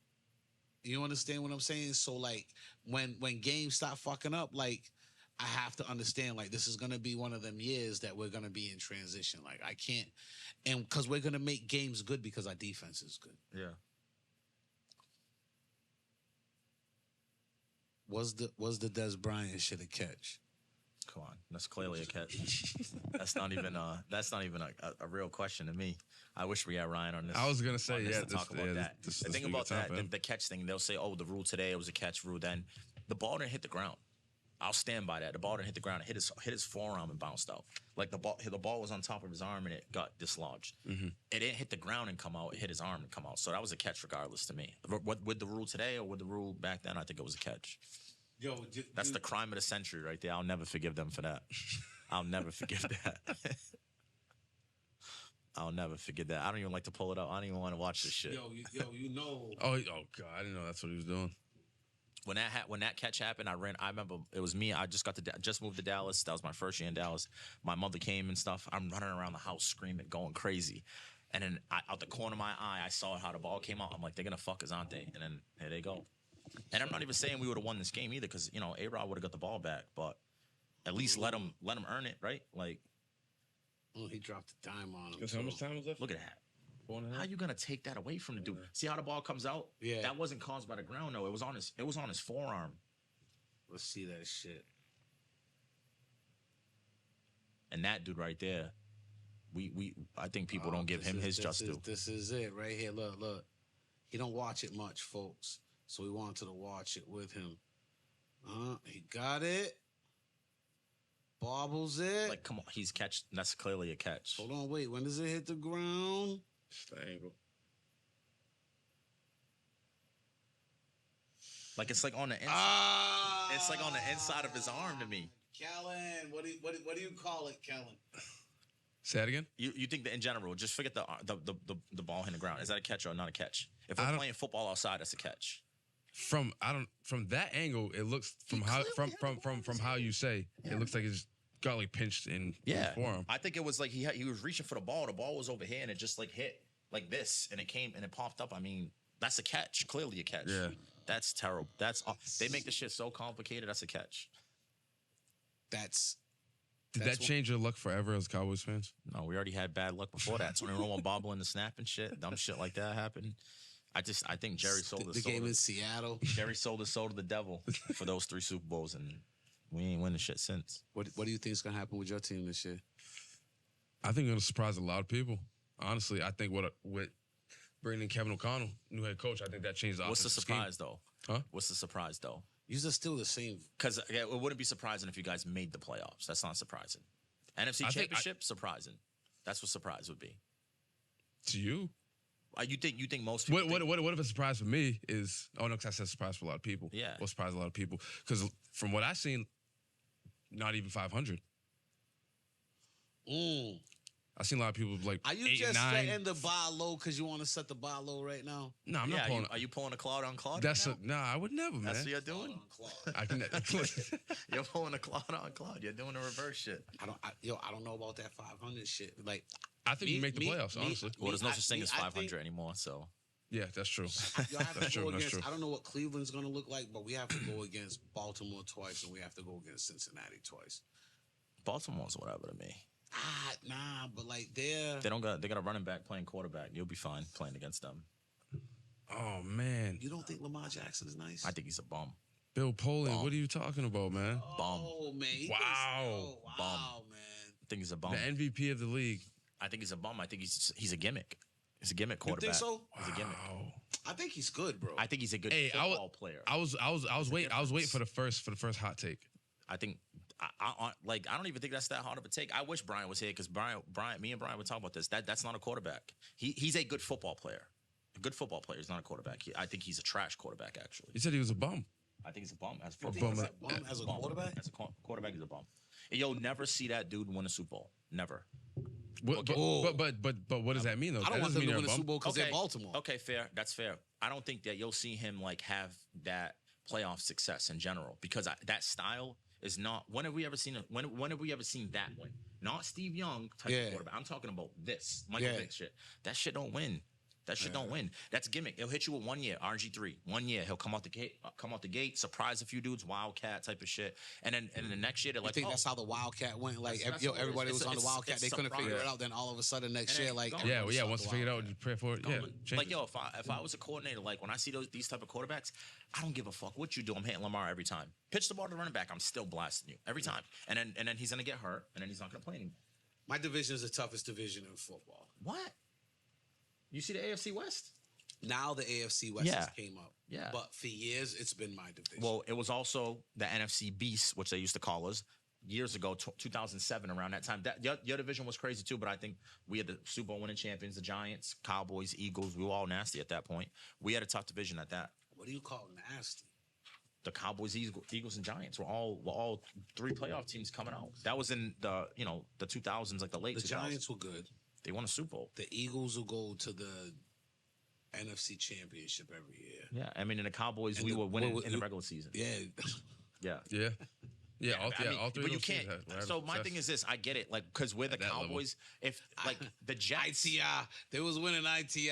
You understand what I'm saying? So like, when games start fucking up, like. I have to understand, like, this is going to be one of them years that we're going to be in transition. Like, I can't, and because we're going to make games good because our defense is good. Yeah. Was the Des Bryant shit a catch? Come on, that's clearly a catch. That's not even a real question to me. I wish we had Ryan on this. I was gonna say to talk about that. The thing about that, the catch thing, they'll say, "Oh, the rule today it was a catch rule." Then the ball didn't hit the ground. I'll stand by that. The ball didn't hit the ground. It hit his forearm and bounced out. Like the ball was on top of his arm and it got dislodged. Mm-hmm. It didn't hit the ground and come out. It hit his arm and come out. So that was a catch regardless to me. With the rule today or with the rule back then, I think it was a catch. That's the crime of the century right there. I'll never forgive them for that. I'll never forgive that. I'll never forget that. I don't even like to pull it up. I don't even want to watch this shit. You know. Oh God, I didn't know that's what he was doing. When that catch happened, I remember it was me. I just moved to Dallas. That was my first year in Dallas. My mother came and stuff. I'm running around the house screaming, going crazy. And then out the corner of my eye, I saw how the ball came out. I'm like, they're gonna fuck us, aren't they? And then here they go. And I'm not even saying we would have won this game either, because A-Rod would have got the ball back, but at least let him earn it, right? Like, he dropped a dime on him. Because how much time was left? Look at that. How you gonna take that away from the dude? See how the ball comes out? Yeah. That wasn't caused by the ground though. It was on his forearm. Let's see that shit. And that dude right there, I think people don't give him his just due. This is it right here. Look. He don't watch it much, folks. So we wanted to watch it with him. He got it. Bobbles it. Like, come on, he's catch. That's clearly a catch. Hold on, wait. When does it hit the ground? Just the angle. Like it's like on the inside. It's like on the inside of his arm to me. Kellen, what do you call it, Kellen? Say that again. You think that in general, just forget the ball hitting the ground. Is that a catch or not a catch? If we're playing football outside, that's a catch. From that angle, it looks from how you say it looks like it's got like pinched in his forearm. I think it was like he was reaching for the ball. The ball was over here and it just like hit like this and it came and it popped up. I mean, that's a catch. Clearly a catch. Yeah, that's terrible. They make the shit so complicated. That's a catch. That's Did that change your luck forever as Cowboys fans? No, we already had bad luck before that. Tony Romo bobbling the snap and shit, dumb shit like that happened. I think Jerry sold his soul. The game in Seattle. Jerry sold his soul to the devil for those 3 Super Bowls, and we ain't winning shit since. What do you think is gonna happen with your team this year? I think it's gonna surprise a lot of people. Honestly, I think with bringing in Kevin O'Connell, new head coach, I think that changed the What's the offensive surprise, scheme. though? Huh? What's the surprise, though? You're still the same. Because it wouldn't be surprising if you guys made the playoffs. That's not surprising. NFC Championship, surprising. That's what surprise would be. To you? You think most people... What if a surprise for me is... Oh, no, because I said surprise for a lot of people. Yeah. What surprise a lot of people? Because from what I've seen, not even 500. I've seen a lot of people like Are you 8 just and 9. setting the bar low because you want to set the bar low right now? No, I'm not pulling... Are you pulling a Claude on Claude? That's right now? I would never, man. That's what you're doing? I can... You're pulling a Claude on Claude. You're doing a reverse shit. I don't know about that 500 shit. Like, I think you make the playoffs, honestly. Well, there's no such thing as 500 anymore, so... Yeah, that's true. That's true. I don't know what Cleveland's going to look like, but we have to go against Baltimore twice, and we have to go against Cincinnati twice. Baltimore's whatever to me. Nah, but like they got a running back playing quarterback. You'll be fine playing against them. Oh man, you don't think Lamar Jackson is nice? I think he's a bum. Bill Poland, what are you talking about, man? Bum. Oh man, Wow, man. I think he's a bum. The MVP of the league. I think he's a bum. I think he's a gimmick. He's a gimmick quarterback. You think so? He's a gimmick. I think he's good, bro. I think he's a good football player. I was waiting for the first hot take. I think I don't even think that's that hard of a take. I wish Brian was here because me and Brian would talk about this. That's not a quarterback. He's a good football player. A good football player is not a quarterback. I think he's a trash quarterback, actually. You said he was a bum. I think he's a bum as a quarterback. As a quarterback? As a quarterback, he's a bum. And you'll never see that dude win a Super Bowl. Never. But what does that mean though? I don't want them to win a Super Bowl because they're Baltimore. Okay, fair. That's fair. I don't think that you'll see him like have that playoff success in general because that style is not. When have we ever seen when have we ever seen that win? Not Steve Young type of quarterback. I'm talking about this Michael Vick shit. That shit don't win. That shit don't win. That's gimmick. He'll hit you with 1 year, RG3. 1 year, he'll come out the gate, surprise a few dudes, Wildcat type of shit. And then the next year, they're like, that's how the Wildcat went? Like, everybody was on the Wildcat. They couldn't figure it out. Then all of a sudden, next year, like, once they figure it out, you pray for it. Yeah, like, yo, if I was a coordinator, like when I see these type of quarterbacks, I don't give a fuck what you do. I'm hitting Lamar every time. Pitch the ball to the running back, I'm still blasting you every time. And then he's gonna get hurt, and then he's not gonna play anymore. My division is the toughest division in football. What? You see the AFC West? Now the AFC West has came up. Yeah. But for years, it's been my division. Well, it was also the NFC Beast, which they used to call us years ago, 2007, around that time. Your division was crazy too, but I think we had the Super Bowl winning champions, the Giants, Cowboys, Eagles. We were all nasty at that point. We had a tough division at that. What do you call nasty? The Cowboys, Eagles, and Giants were all 3 playoff teams coming out. That was in the 2000s, like the late 2000s. The Giants were good. They won a Super Bowl. The Eagles will go to the NFC Championship every year. Yeah, I mean, in the Cowboys, we were winning in the regular season. Yeah. All 3. But you can't. So my thing is this: I get it, like because we're the Cowboys. If like the Jets, ITI, they was winning ITI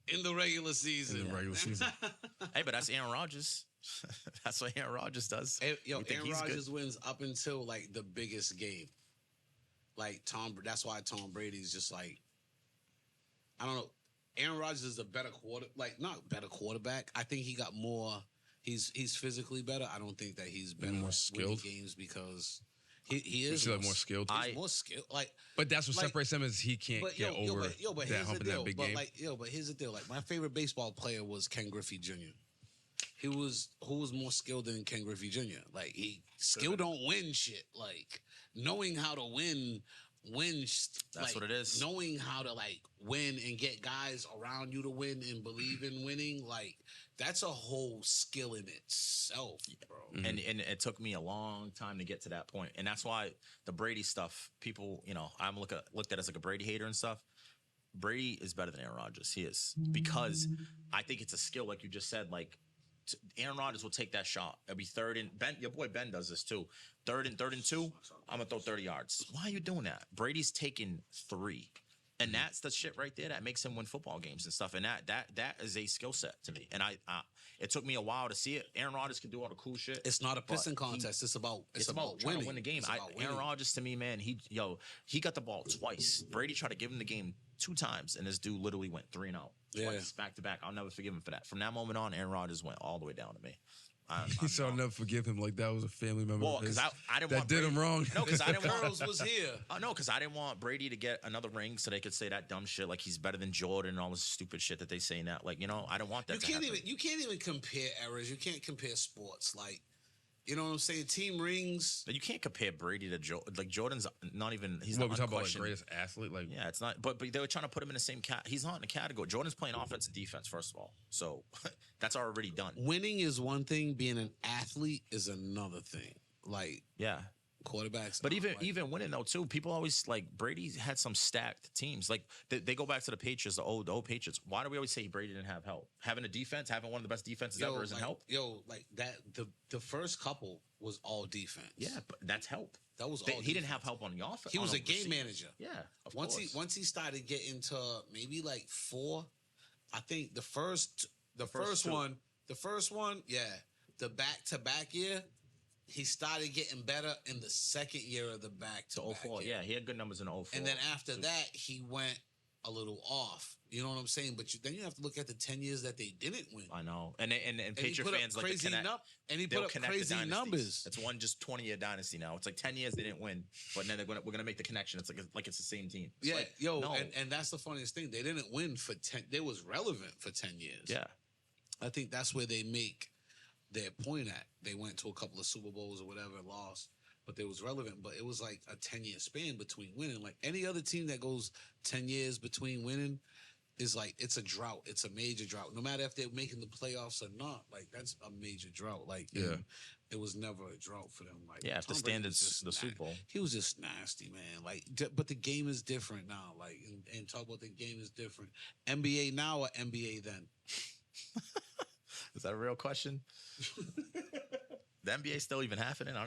in the regular season. Hey, but that's Aaron Rodgers. That's what Aaron Rodgers does. Aaron Rodgers wins up until like the biggest game. Like that's why Tom Brady's just like, I don't know. Aaron Rodgers is a better not better quarterback. I think he got more. He's physically better. I don't think that he's better more at skilled games because he is more skilled. He's more skilled. But that's what separates him is he can't get over that hump in that big game. But here's the deal. Like my favorite baseball player was Ken Griffey Jr. Who was more skilled than Ken Griffey Jr. Like skill don't win shit. Like knowing how to win. That's what it is. Knowing how to like win and get guys around you to win and believe in winning, like that's a whole skill in itself, bro. Mm-hmm. And it took me a long time to get to that point, and that's why the Brady stuff, people, I'm looked at as like a Brady hater and stuff. Brady is better than Aaron Rodgers. He is because I think it's a skill, like you just said, like. Aaron Rodgers will take that shot. It'll be third and Ben. Your boy Ben does this too. Third and 2. I'm gonna throw 30 yards. Why are you doing that? Brady's taking 3, And that's the shit right there that makes him win football games and stuff. And that is a skill set to me. And it took me a while to see it. Aaron Rodgers can do all the cool shit. It's not a pissing contest. It's about trying to win the game. Aaron Rodgers, to me, man, he got the ball twice. Brady tried to give him the game 2 times, and this dude literally went 3-0 twice back to back. I'll never forgive him for that. From that moment on, Aaron Rodgers went all the way down to me. So I'll never forgive him like that was a family member. Well, because I didn't that want did Brady, him wrong. No, because I didn't want Charles was here. No, because I didn't want Brady to get another ring so they could say that dumb shit like he's better than Jordan and all this stupid shit that they say now. Like, I don't want that. You can't even compare eras. You can't compare sports. Like, you know what I'm saying? Team rings. But you can't compare Brady to Jordan. Like, Jordan's not even. He's what not we talk about, like greatest athlete. Like, yeah, it's not. But they were trying to put him in the same cat. He's not in the category. Jordan's playing offense and defense, first of all. So that's already done. Winning is one thing. Being an athlete is another thing. Like, yeah. Quarterbacks. But even winning though too, people always like Brady had some stacked teams. Like they go back to the Patriots, the old Patriots. Why do we always say Brady didn't have help? Having a defense, having one of the best defenses ever isn't help. Like that. The first couple was all defense. Yeah, but that's help. That was all. He didn't have help on the offense. He was a game manager. Yeah, once he started getting to maybe like 4, I think the first one, yeah, the back-to-back year. He started getting better in the second year of the back to 04. Yeah, he had good numbers in 04. And then after that, he went a little off. You know what I'm saying? But then you have to look at the 10 years that they didn't win. I know. And Patriot fans like to connect. And he put up crazy numbers. It's one just 20-year dynasty now. It's like 10 years they didn't win, but then we're gonna make the connection. It's like it's the same team. It's and that's the funniest thing. They didn't win for 10. They was relevant for 10 years. Yeah, I think that's where they make their point at. They went to a couple of Super Bowls or whatever, lost, but they was relevant. But it was like a 10-year span between winning. Like any other team that goes 10 years between winning is like, it's a drought. It's a major drought. No matter if they're making the playoffs or not, like that's a major drought. Like, it was never a drought for them. Like, yeah, if the standards, the Super Bowl. He was just nasty, man. Like, but the game is different now. Like, and talk about the game is different. NBA now or NBA then? Is that a real question? The NBA still even happening? The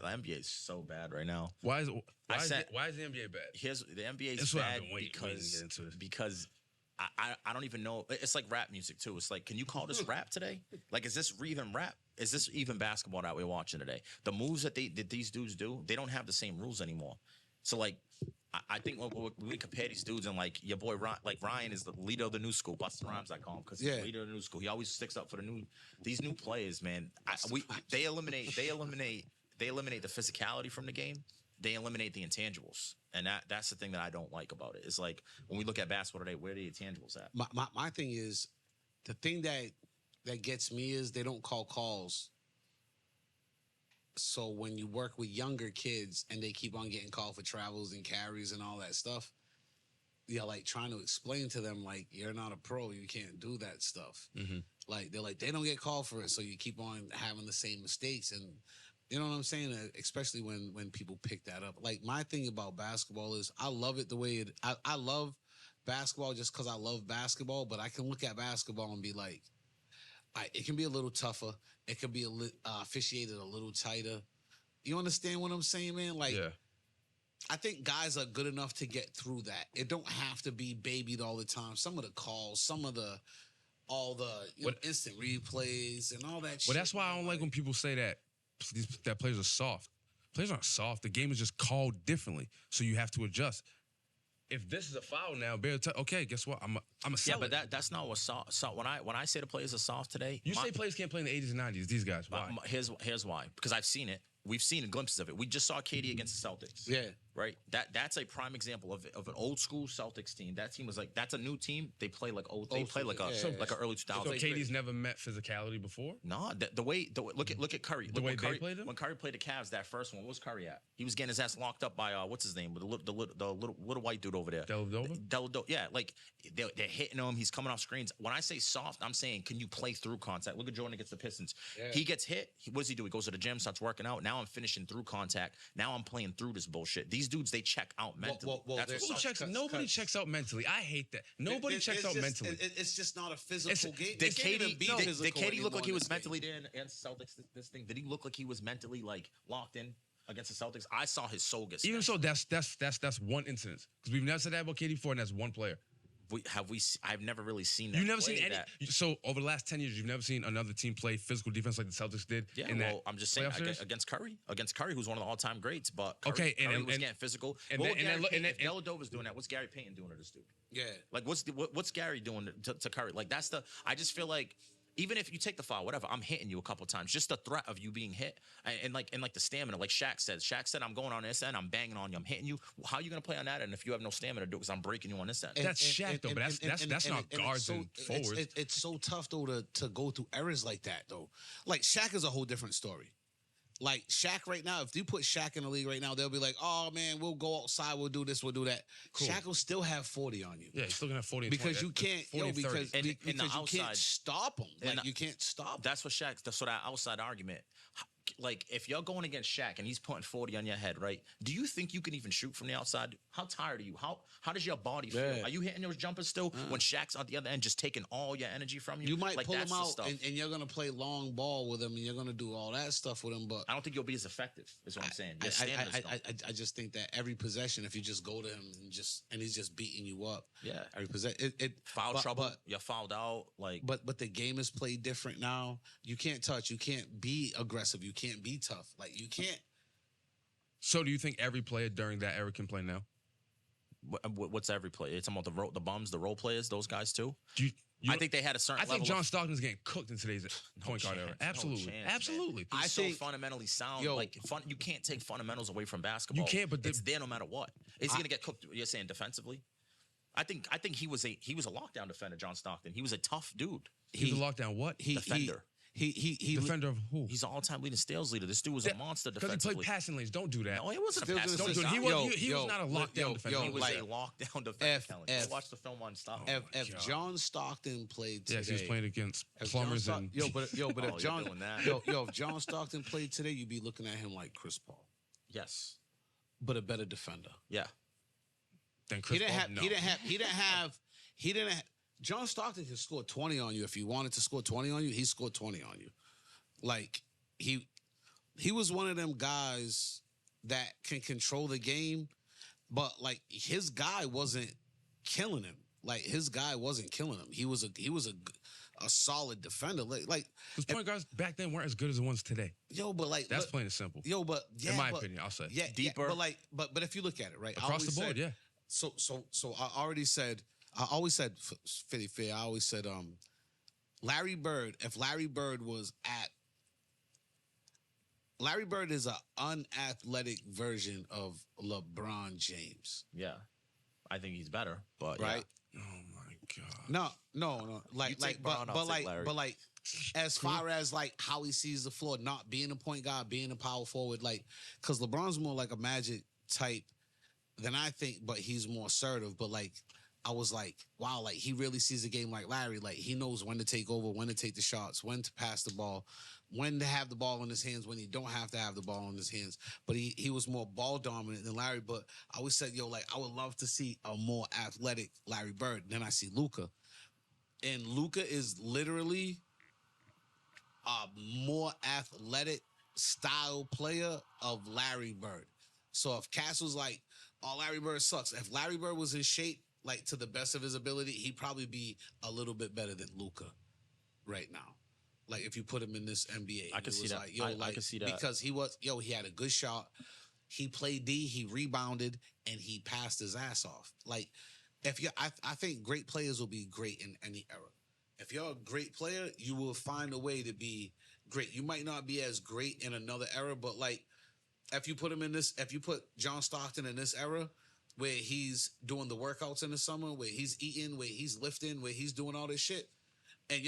NBA is so bad right now. Why is the NBA bad? The NBA is bad because I don't even know. It's like rap music too. It's like, can you call this rap today? Like, is this even rap? Is this even basketball that we're watching today? The moves that these dudes do, they don't have the same rules anymore. So like, I think when we compare these dudes and like your boy Ryan is the leader of the new school, Busta Rhymes I call him because he's the leader of the new school. He always sticks up for these new players, man. They eliminate the physicality from the game. They eliminate the intangibles, and that's the thing that I don't like about it. It's like when we look at basketball today, where are the intangibles at? My thing is, the thing that gets me is they don't call calls. So when you work with younger kids and they keep on getting called for travels and carries and all that stuff, you're like trying to explain to them, like, you're not a pro, you can't do that stuff. Mm-hmm. Like, they're like, they don't get called for it, so you keep on having the same mistakes. And you know what I'm saying? Especially when people pick that up. Like, my thing about basketball is I love it the way I love basketball just because I love basketball, but I can look at basketball and be like, it can be a little tougher. It can be officiated a little tighter. You understand what I'm saying, man? Like, I think guys are good enough to get through that. It don't have to be babied all the time. Some of the calls, some of all the instant replays and all that shit. Well, that's why I don't like when people say that players are soft. Players aren't soft. The game is just called differently, so you have to adjust. If this is a foul now, okay, guess what? I'm a sell but that's not what soft. So when I say the players are soft today, you say players can't play in the 80s and 90s. These guys, why? Here's why. Because I've seen it. We've seen glimpses of it. We just saw KD against the Celtics. Yeah. Right? That's a prime example of an old school Celtics team. That team was like, that's a new team. They play like an early 2000s. So KD's never met physicality before? No, the way look at Curry. The way they played him? When Curry played the Cavs, that first one, what was Curry at? He was getting his ass locked up by what's his name? The little white dude over there. Dellavedova? Yeah, like they're hitting him. He's coming off screens. When I say soft, I'm saying, can you play through contact? Look at Jordan against the Pistons. Yeah. He gets hit. What does he do? He goes to the gym, starts working out. Now I'm finishing through contact. Now I'm playing through this bullshit. These dudes, they check out mentally. Nobody checks out mentally. I hate that. Nobody checks out mentally. It's just not a physical game. Did KD look like he was mentally there against Celtics? This thing? Did he look like he was mentally like locked in? against the Celtics, I saw his soul get Even snatched. so, that's one instance because we've never said that about KD before, and that's one player. I've never really seen that. You've never seen any. That. So over the last 10 years, you've never seen another team play physical defense like the Celtics did. Yeah, I'm just saying against Curry, who's one of the all-time greats. But Curry was getting physical. If Dellavedova's doing that, what's Gary Payton doing to this dude? Yeah, like what's Gary doing to Curry? Like I just feel like. Even if you take the foul, whatever, I'm hitting you a couple times. Just the threat of you being hit and like the stamina, like Shaq said. Shaq said, "I'm going on this end, I'm banging on you, I'm hitting you. How are you gonna play on that end if you have no stamina to do it? Because I'm breaking you on this end." That's Shaq though, but that's not guards and forwards. It's so tough though to go through errors like that though. Like Shaq is a whole different story. Like Shaq right now, if you put Shaq in the league right now, they'll be like, "Oh man, we'll go outside, we'll do this, we'll do that." Cool. Shaq will still have 40 on you. Yeah, he's still gonna have 40 because you can't, 40, because in the you outside, can't stop him. Like you can't stop him. That's what Shaq. That's what that outside argument. Like if you're going against Shaq and he's putting 40 on your head, right? Do you think you can even shoot from the outside? How tired are you? How does your body feel? Yeah. Are you hitting those jumpers still when Shaq's on the other end, just taking all your energy from you? You might pull him out, and you're gonna play long ball with him, and you're gonna do all that stuff with him. But I don't think you'll be as effective. Is what I'm saying. I just think that every possession, if you just go to him and he's just beating you up, yeah, every possession, foul trouble, you're fouled out. Like, but the game is played different now. You can't touch. You can't be aggressive. You can't be tough. Like you can't. So do you think every player during that era can play now? What's every player? It's about the bums, the role players, those guys too. I think they had a certain. I think John Stockton's getting cooked in today's point guard era. Absolutely, absolutely. He's so fundamentally sound. You can't take fundamentals away from basketball. You can't, but it's there no matter what. Is he gonna get cooked? You're saying defensively? I think he was a lockdown defender. John Stockton. He was a tough dude. He's a lockdown what? Defender. He defender of who? He's an all-time leading steals leader. This dude was a monster defensively. Because he played passing lanes. Don't do that. No, he wasn't a passing lane. Don't do it. He was not a lockdown defender. He was a lockdown defender. Watch the film on Stockton. If John Stockton played today, yes, he was playing against plumbers and if John Stockton played today, you'd be looking at him like Chris Paul. Yes, but a better defender. Yeah. Than Chris Paul. He didn't have. John Stockton can score 20 on you if he wanted to score 20 on you. He scored 20 on you. Like he was one of them guys that can control the game, but like his guy wasn't killing him. Like his guy wasn't killing him. He was a solid defender. Like because point guards back then weren't as good as the ones today. But like that's plain and simple. In my opinion, I'll say deeper. But if you look at it right across the board, yeah. So I always said 50 fair. I always said Larry Bird. If Larry Bird was Larry Bird is an unathletic version of LeBron James. Yeah, I think he's better, but right. Yeah. Oh my god. No. Like, as far as like how he sees the floor, not being a point guard, being a power forward, like because LeBron's more like a Magic type than I think, but he's more assertive. But like. I was like, wow, like he really sees the game like Larry. Like he knows when to take over, when to take the shots, when to pass the ball, when to have the ball in his hands, when he don't have to have the ball in his hands. But he was more ball dominant than Larry. But I always said, like I would love to see a more athletic Larry Bird. Then I see Luka. And Luka is literally a more athletic style player of Larry Bird. So if Cass was like, oh, Larry Bird sucks. If Larry Bird was in shape, like to the best of his ability, he'd probably be a little bit better than Luka right now. Like if you put him in this NBA, I can see that. I can see that because he had a good shot. He played D, he rebounded, and he passed his ass off. Like I think great players will be great in any era. If you're a great player, you will find a way to be great. You might not be as great in another era, but like if you put John Stockton in this era, where he's doing the workouts in the summer, where he's eating, where he's lifting, where he's doing all this shit, and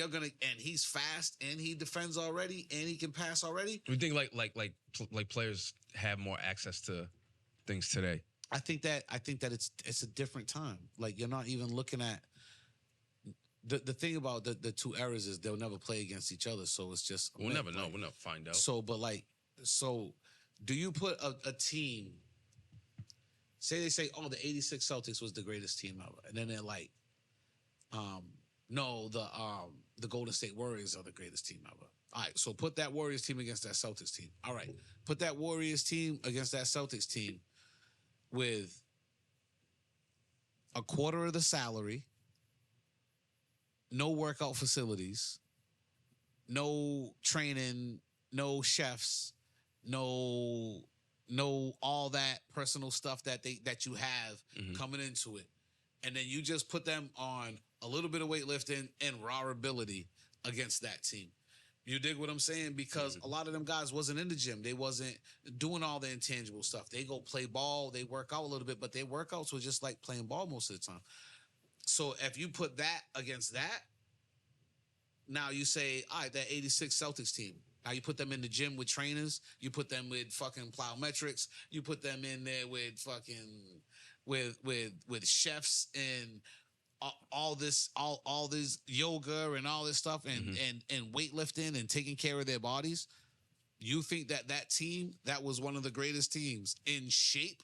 he's fast and he defends already and he can pass already. Do you think like players have more access to things today? I think that it's a different time. Like you're not even looking at the thing about the two eras is they'll never play against each other, so it's just we'll never know. We'll never find out. So do you put a team? Say they say, oh, the '86 Celtics was the greatest team ever, and then they're like, No, the Golden State Warriors are the greatest team ever. All right, so put that Warriors team against that Celtics team. All right, put that Warriors team against that Celtics team with a quarter of the salary, no workout facilities, no training, no chefs, no all that personal stuff that you have coming into it. And then you just put them on a little bit of weightlifting and raw ability against that team. You dig what I'm saying? Because a lot of them guys wasn't in the gym. They wasn't doing all the intangible stuff. They go play ball, they work out a little bit, but their workouts were just like playing ball most of the time. So if you put that against that, now you say, all right, that 86 Celtics team. Now you put them in the gym with trainers. You put them with fucking plyometrics. You put them in there with fucking with chefs and all this yoga and all this stuff and weightlifting and taking care of their bodies. You think that team that was one of the greatest teams in shape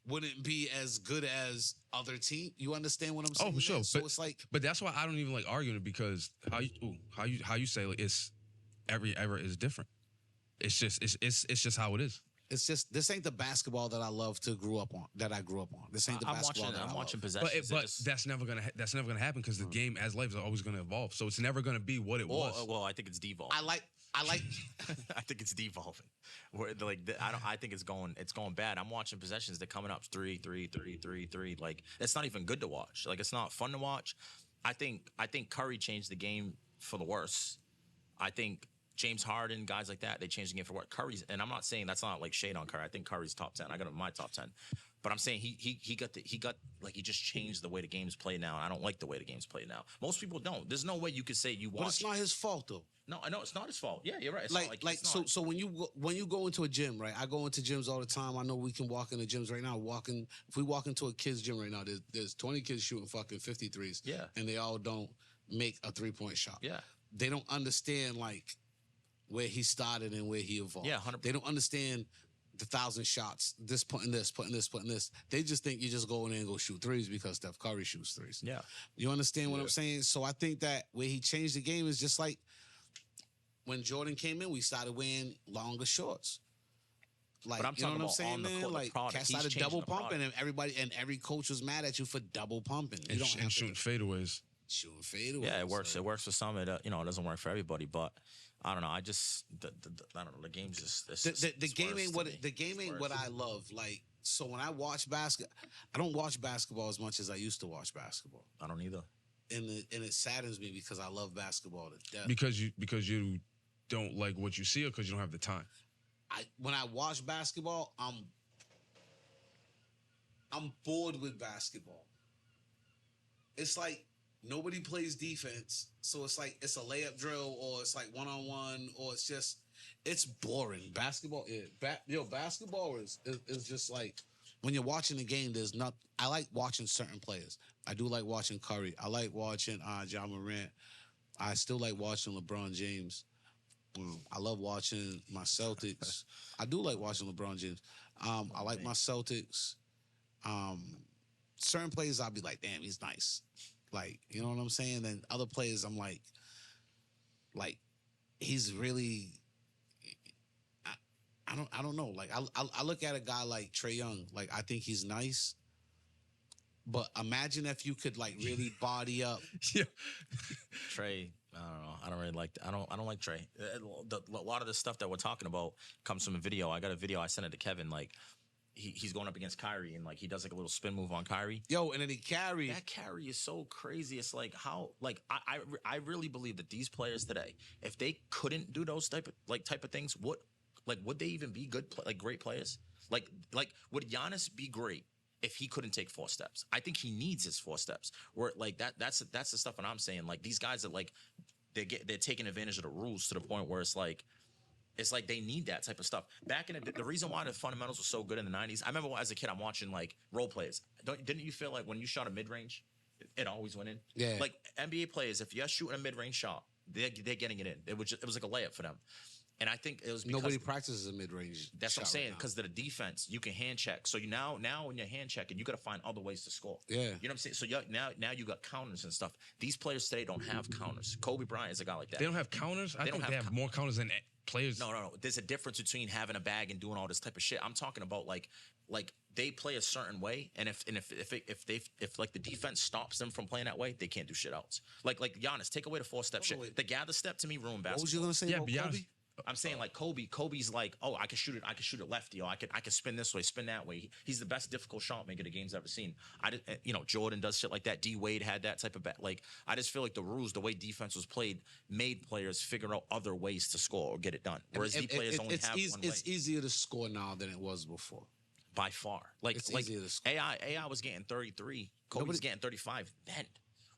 wouldn't be as good as other teams? You understand what I'm saying? Oh, for sure. So it's like, but that's why I don't even like arguing it, because how you say, like, it's every era is different. It's just how it is. It's just, this ain't the basketball that I love to grow up on. That I grew up on. This ain't the basketball that I love. I'm watching possessions. But that's never gonna happen, because the game as life is always gonna evolve. So it's never gonna be what it was. Well, I think it's devolving. I like. I think it's devolving. Where I think it's going bad. I'm watching possessions that coming up 3. Like, it's not even good to watch. Like, it's not fun to watch. I think Curry changed the game for the worse. I think James Harden, guys like that, they changed the game for what? Curry's, and I'm not saying that's not like shade on Curry. I think Curry's top 10. I got him in my top 10. But I'm saying he just changed the way the game's played now. I don't like the way the game's played now. Most people don't. There's no way you could say you watch. But it's not his fault though. No, I know it's not his fault. Yeah, you're right. It's So when you go into a gym, right? I go into gyms all the time. I know we can walk into gyms right now. If we walk into a kid's gym right now, there's 20 kids shooting fucking 53s. Yeah. And they all don't make a 3-point shot. Yeah. They don't understand like where he started and where he evolved. Yeah, 100%. They don't understand the 1,000 shots, this, putting this. They just think you just go in there and go shoot threes because Steph Curry shoots threes. Yeah. You understand what I'm saying? So I think that where he changed the game is just like when Jordan came in, we started wearing longer shorts. Like, but I'm talking about on the court, like, cats started double pumping, and every coach was mad at you for double pumping. And shooting fadeaways. Shooting fadeaways. Yeah, it works. It works for some. It doesn't work for everybody. But I don't know. I don't know. The game's just the game ain't what I love. Like, so when I watch basketball, I don't watch basketball as much as I used to watch basketball. I don't either. And it saddens me because I love basketball to death. Because you don't like what you see, or because you don't have the time? When I watch basketball, I'm bored with basketball. It's like nobody plays defense, so it's like it's a layup drill, or it's like one-on-one, or it's boring. Basketball, basketball is just like, when you're watching the game, I like watching certain players. I do like watching Curry. I like watching John Morant. I still like watching LeBron James. I love watching my Celtics. I do like watching LeBron James. I like my Celtics. Certain players, I'll be like, damn, he's nice. Like, you know what I'm saying? Then other players, I'm like he's really. I don't know. Like, I look at a guy like Trae Young. Like, I think he's nice. But imagine if you could like really body up. Yeah. Trae, I don't know. I don't really like. I don't like Trae. A lot of the stuff that we're talking about comes from a video. I got a video. I sent it to Kevin. Like, he's going up against Kyrie, and like he does like a little spin move on Kyrie. Yo, and then he carried. That carry is so crazy. It's like, how, like, I really believe that these players today, if they couldn't do those type of things, would they even be great players? Like would Giannis be great if he couldn't take 4 steps? I think he needs his 4 steps. Where like that's the stuff that I'm saying. Like, these guys that like they're taking advantage of the rules to the point where it's like they need that type of stuff. Back in the reason why the fundamentals were so good in the 90s, I remember as a kid I'm watching like role plays. Didn't you feel like when you shot a mid-range, it always went in? Yeah. Like NBA players, if you're shooting a mid-range shot, they're getting it in. It was like a layup for them. And I think it was because nobody practices a mid-range. That's what I'm saying. Right, because of the defense, you can hand check. So you now when you're hand checking, you got to find other ways to score. Yeah, you know what I'm saying. So now you got counters and stuff. These players today don't have counters. Kobe Bryant is a guy like that. They don't have counters. I think they have more counters than players. No. There's a difference between having a bag and doing all this type of shit. I'm talking about like they play a certain way, and if like the defense stops them from playing that way, they can't do shit else. Like Giannis, take away the 4-step shit. The gather step to me ruined basketball. What was you gonna say about Kobe? I'm saying like Kobe's like, oh, I can shoot it lefty, or I can spin this way, spin that way. He's the best difficult shot maker the game's ever seen. Jordan does shit like that. D Wade had that type of like. I just feel like the rules, the way defense was played, made players figure out other ways to score or get it done. Whereas these players only have one way. It's easier to score now than it was before. By far, it's easier to score. AI was getting 33. Kobe's getting 35 then,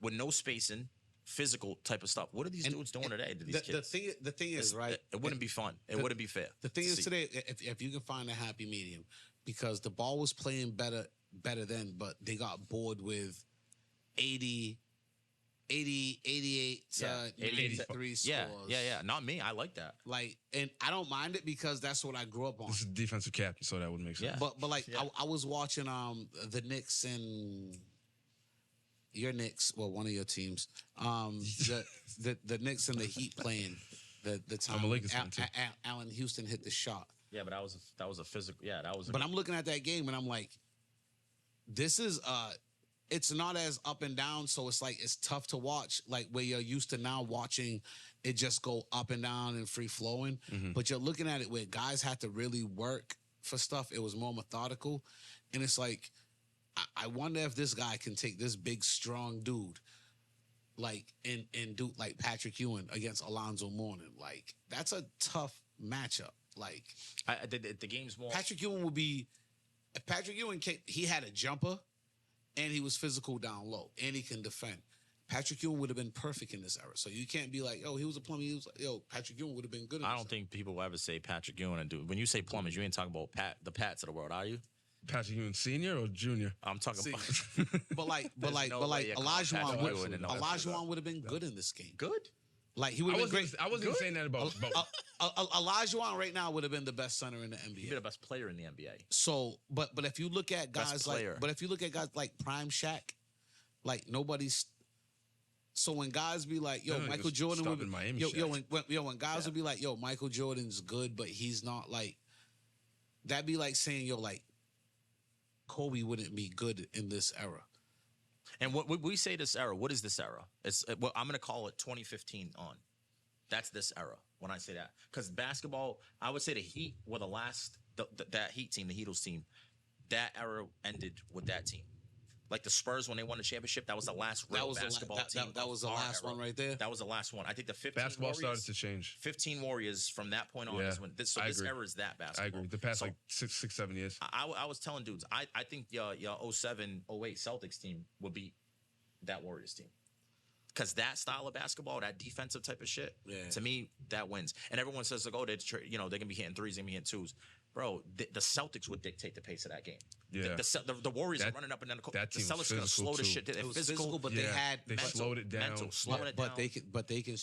with no spacing. Physical type of stuff. What are these dudes doing today to these kids? The thing is, right? It wouldn't be fun. It wouldn't be fair. The thing is today, if you can find a happy medium, because the ball was playing better then, but they got bored with 80, 88 to 83 scores. Yeah. Not me. I like that. Like, and I don't mind it because that's what I grew up on. This is defensive captain, so that would make sense. Yeah. But like, I was watching the Knicks and your Knicks, well, one of your teams, the Knicks and the Heat playing the time. I'm a Lakers fan too. Allen Houston hit the shot. Yeah, but that was a physical. Yeah, that was. But I'm looking at that game and I'm like, this is it's not as up and down, so it's like it's tough to watch. Like where you're used to now watching it just go up and down and free flowing. Mm-hmm. But you're looking at it where guys had to really work for stuff. It was more methodical, and it's like. I wonder if this guy can take this big, strong dude, like, and do like Patrick Ewing against Alonzo Mourning. Like, that's a tough matchup. Like, the game's more. Patrick Ewing would be. If Patrick Ewing he had a jumper, and he was physical down low, and he can defend. Patrick Ewing would have been perfect in this era. So you can't be like, he was a plumber. Patrick Ewing would have been good. I don't think people will ever say Patrick Ewing and do. When you say plumbers, you ain't talking about the Pats of the world, are you? Patrick Ewing Senior or Junior? I'm talking about. but Olajuwon would have been good in this game. Good. Like he would have been great. I wasn't saying that about both. Olajuwon right now would have been the best center in the NBA. He'd be the best player in the NBA. So, but if you look at guys like Prime Shaq, like nobody's. So when guys be like, Michael Jordan would be, when guys would be like, Michael Jordan's good, but he's not like. That'd be like saying, like. Kobe wouldn't be good in this era. And what would we say this era? What is this era? It's I'm going to call it 2015 on. That's this era when I say that. Because basketball, I would say the Heat were the last, that Heat team, the Heatles team, that era ended with that team. Like the Spurs when they won the championship, that was the last real basketball team. That was the last one right there? That was the last one. I think the 15 basketball Warriors, started to change. 15 Warriors from that point on is when this era is that basketball. I agree. The past like 6-7 years. I was telling dudes, I think your 07, 08 Celtics team would beat that Warriors team. Because that style of basketball, that defensive type of shit, to me, that wins. And everyone says, like, they're going to be hitting threes, they're going to be hitting twos. Bro, the Celtics would dictate the pace of that game. Yeah. The Warriors are running up and down the court. The Celtics going to slow the shit. It was physical, but they slowed it down. But they can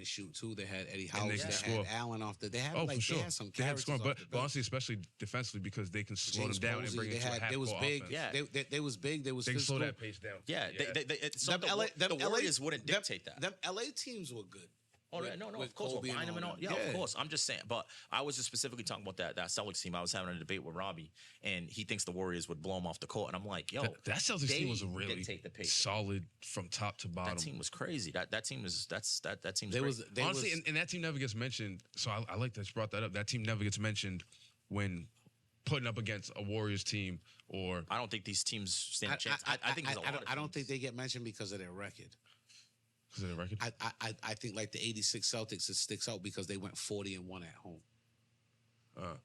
shoot too. They had Eddie Howe. They had Allen off the. They had for sure. They had some characters. But honestly, especially defensively, because they can slow them down and bring it to a half-court big. offense. Yeah, they was big. They was. They can physical. slow that pace down. Yeah, the Warriors wouldn't dictate that. Them LA teams were good. Oh, no, of course. We're buying them and all. Yeah, of course. I'm just saying. But I was just specifically talking about that Celtics team. I was having a debate with Robbie, and he thinks the Warriors would blow them off the court. And I'm like, that Celtics team was a really solid from top to bottom. That team was crazy. That team is that team's great. Honestly, and that team never gets mentioned. So I like that you brought that up. That team never gets mentioned when putting up against a Warriors team or. I don't think these teams stand a chance. I think there's a lot of I don't think they get mentioned because of their record. Is it a record? I think like the 86 Celtics, it sticks out because they went 40-1 at home.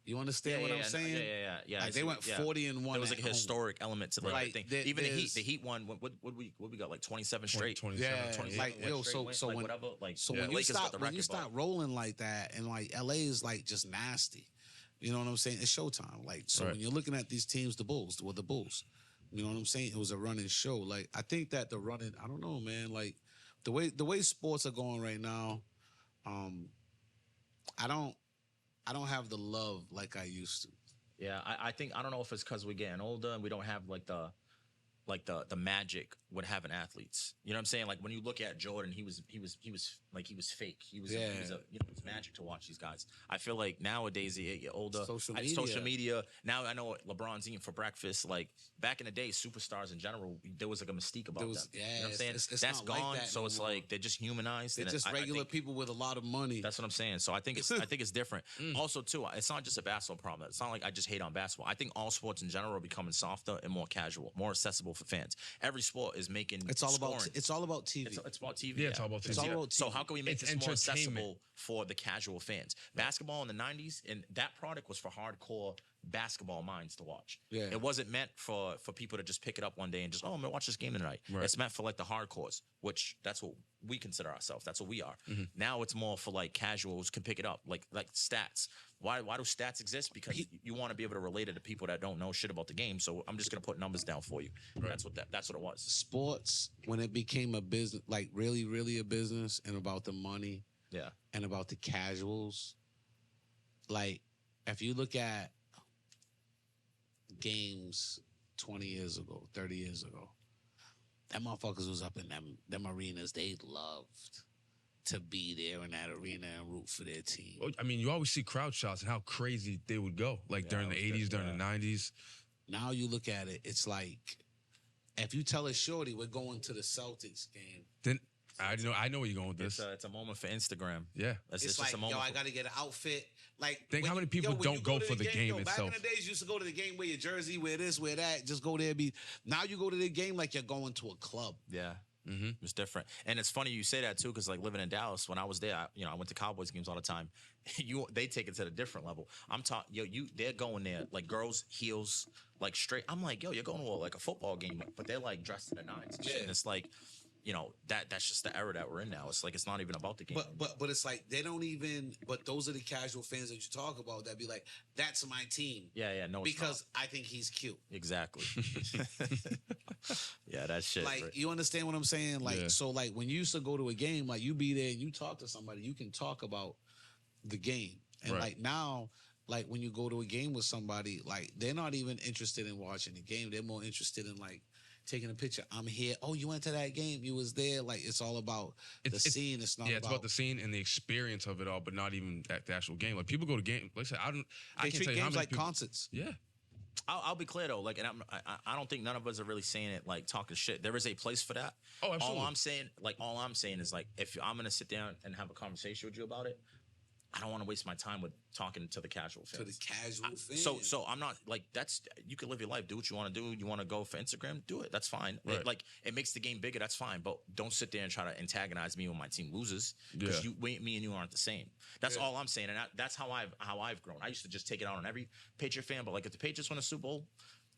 You understand what I'm saying? Yeah. Like they went 40-1. There was like a historic element to the thing. Even the Heat won. What we got? Like 27 straight. 27. Like when you start rolling like that, and like LA is like just nasty. You know what I'm saying? It's showtime. Like when you're looking at these teams, the Bulls. You know what I'm saying? It was a running show. Like I think that the running. I don't know, man. Like. The way sports are going right now, I don't I don't have the love like I used to. Yeah, I think I don't know if it's because we're getting older and we don't have like the magic would having athletes. You know what I'm saying? Like when you look at Jordan, he was fake. He was it's magic to watch these guys. I feel like nowadays you're older. Social media. Now I know what LeBron's eating for breakfast. Like back in the day, superstars in general, there was like a mystique about them. Yeah, you know what I'm saying? It's that's not gone. Like that so no it's more. like they're just humanized. They're just regular people with a lot of money. That's what I'm saying. So I think it's different. Also too, it's not just a basketball problem. It's not like I just hate on basketball. I think all sports in general are becoming softer and more casual, more accessible for fans. Every sport is making it's all scoring. about TV. It's about TV. Yeah, it's all about TV. It's all about TV. So how can we make this more accessible for the casual fans? Basketball in the 90s, and that product was for hardcore basketball minds to watch. Yeah. It wasn't meant for people to just pick it up one day and just, I'm gonna watch this game tonight. Right. It's meant for like the hardcores, which that's what we consider ourselves. That's what we are. Now it's more for like casuals can pick it up, like stats. Why do stats exist? Because you want to be able to relate it to people that don't know shit about the game. So I'm just gonna put numbers down for you. Right. That's what it was. Sports, when it became a business, like really, really a business, and about the money, and about the casuals. Like, if you look at games 20 years ago, 30 years ago, that motherfuckers was up in them arenas. They loved to be there in that arena and root for their team. Well, I mean, you always see crowd shots and how crazy they would go, like during the 80s, during the 90s. Now you look at it, it's like, if you tell a shorty we're going to the Celtics game, then I know where you're going with this. It's a moment for Instagram. Yeah. It's just like, a moment I got to get an outfit. Like, think how many people don't go for the game itself. Back in the days, you used to go to the game, wear your jersey, wear this, wear that, just go there. Now you go to the game like you're going to a club. Yeah. It's different. And it's funny you say that too, because like living in Dallas, when I was there, I went to Cowboys games all the time. They take it to the different level. I'm talking, they're going there like girls, heels, like straight. I'm like, you're going to like a football game, but they're like dressed to the nines and shit. And it's like, that's just the era that we're in now. It's like it's not even about the game. But it's like they don't even. But those are the casual fans that you talk about that be like, that's my team. Yeah, no, because I think he's cute. Exactly. Yeah, that shit. Like right. You understand what I'm saying? Like so, like when you used to go to a game, like you be there and you talk to somebody, you can talk about the game. And like now, like when you go to a game with somebody, like they're not even interested in watching the game. They're more interested in like taking a picture. I'm here. Oh, you went to that game. You was there. Like it's all about the scene. It's not. Yeah, it's about the scene and the experience of it all, but not even at the actual game. Like people go to games. Like I said, I they can't treat tell you how games many like people, concerts. Yeah. I'll be clear though, like, and I don't think none of us are really saying it like talking shit. There is a place for that. Oh, absolutely. All I'm saying is like, if I'm gonna sit down and have a conversation with you about it, I don't want to waste my time with talking to the casual fans. To the casual fans. So I'm not like you can live your life, do what you want to do. You want to go for Instagram, do it. That's fine. Right. It makes the game bigger. That's fine. But don't sit there and try to antagonize me when my team loses because me and you aren't the same. That's all I'm saying, and that's how I've grown. I used to just take it out on every Patriot fan, but like if the Patriots win a Super Bowl.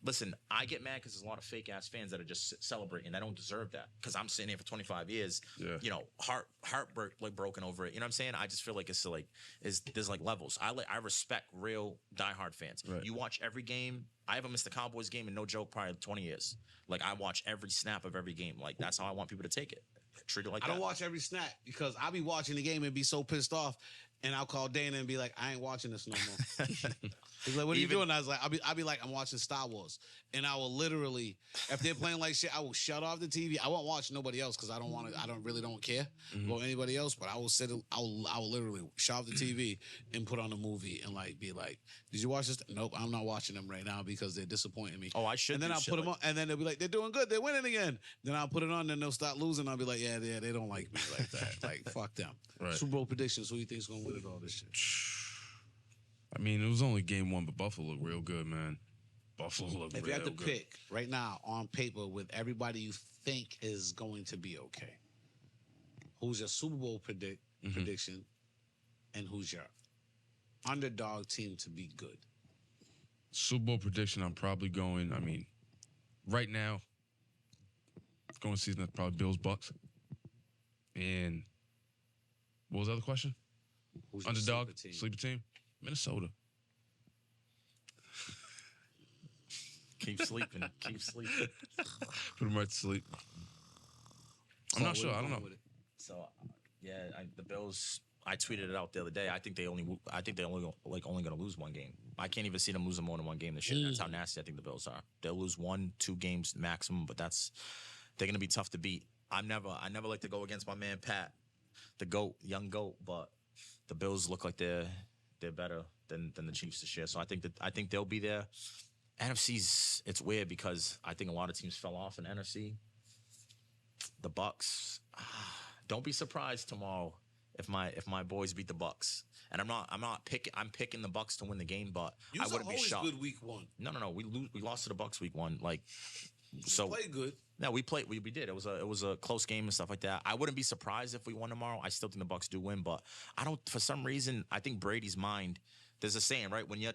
Listen, I get mad because there's a lot of fake ass fans that are just celebrating. I don't deserve that because I'm sitting here for 25 years, heart broken over it. You know what I'm saying? I just feel like there's like levels. I respect real diehard fans. Right. You watch every game. I haven't missed a Cowboys game in no joke probably 20 years. Like I watch every snap of every game. Like that's how I want people to take it. Treat it like that. I don't watch every snap because I'll be watching the game and be so pissed off. And I'll call Dana and be like, I ain't watching this no more. He's like, what are you doing? I was like, I'll be like, I'm watching Star Wars. And I will literally, if they're playing like shit, I will shut off the TV. I won't watch nobody else because I don't care about anybody else. But I will literally shut off the TV and put on a movie and like be like, did you watch this? Nope, I'm not watching them right now because they're disappointing me. Oh, I should. And then I'll put them on, and then they'll be like, they're doing good, they're winning again. Then I'll put it on, then they'll start losing. I'll be like, yeah, they don't like me like that. Like, fuck them. Right. Super Bowl predictions. Who you think's gonna win it all this shit? I mean, it was only game one, but Buffalo looked real good, man. Buffalo looked real good. If you had to pick right now on paper with everybody you think is going to be okay, who's your Super Bowl prediction, and who's your underdog team to be good? Super Bowl prediction, I'm probably going, I mean, right now, going season, that's probably Bills, Bucks. And what was the other question? Who's your Underdog, sleeper team? Minnesota. Keep sleeping. Put them right to sleep. I'm not sure. I don't know. So, the Bills I tweeted it out the other day. I think they only going to lose one game. I can't even see them losing more than one game this year. That's how nasty I think the Bills are. They'll lose 1-2 games maximum, but they're going to be tough to beat. I never like to go against my man Pat, the GOAT, young GOAT, but the Bills look like they're better than the Chiefs this year. So I think they'll be there. NFC's, it's weird because I think a lot of teams fell off in NFC. The Bucks. Don't be surprised tomorrow if my boys beat the Bucks. And I'm picking the Bucks to win the game, but I wouldn't be shocked. Good week 1. No. We lost to the Bucks week 1. Like, so played good. No, we played. We did. It was a close game and stuff like that. I wouldn't be surprised if we won tomorrow. I still think the Bucks do win, but I don't. For some reason, I think Brady's mind. There's a saying, right? When you're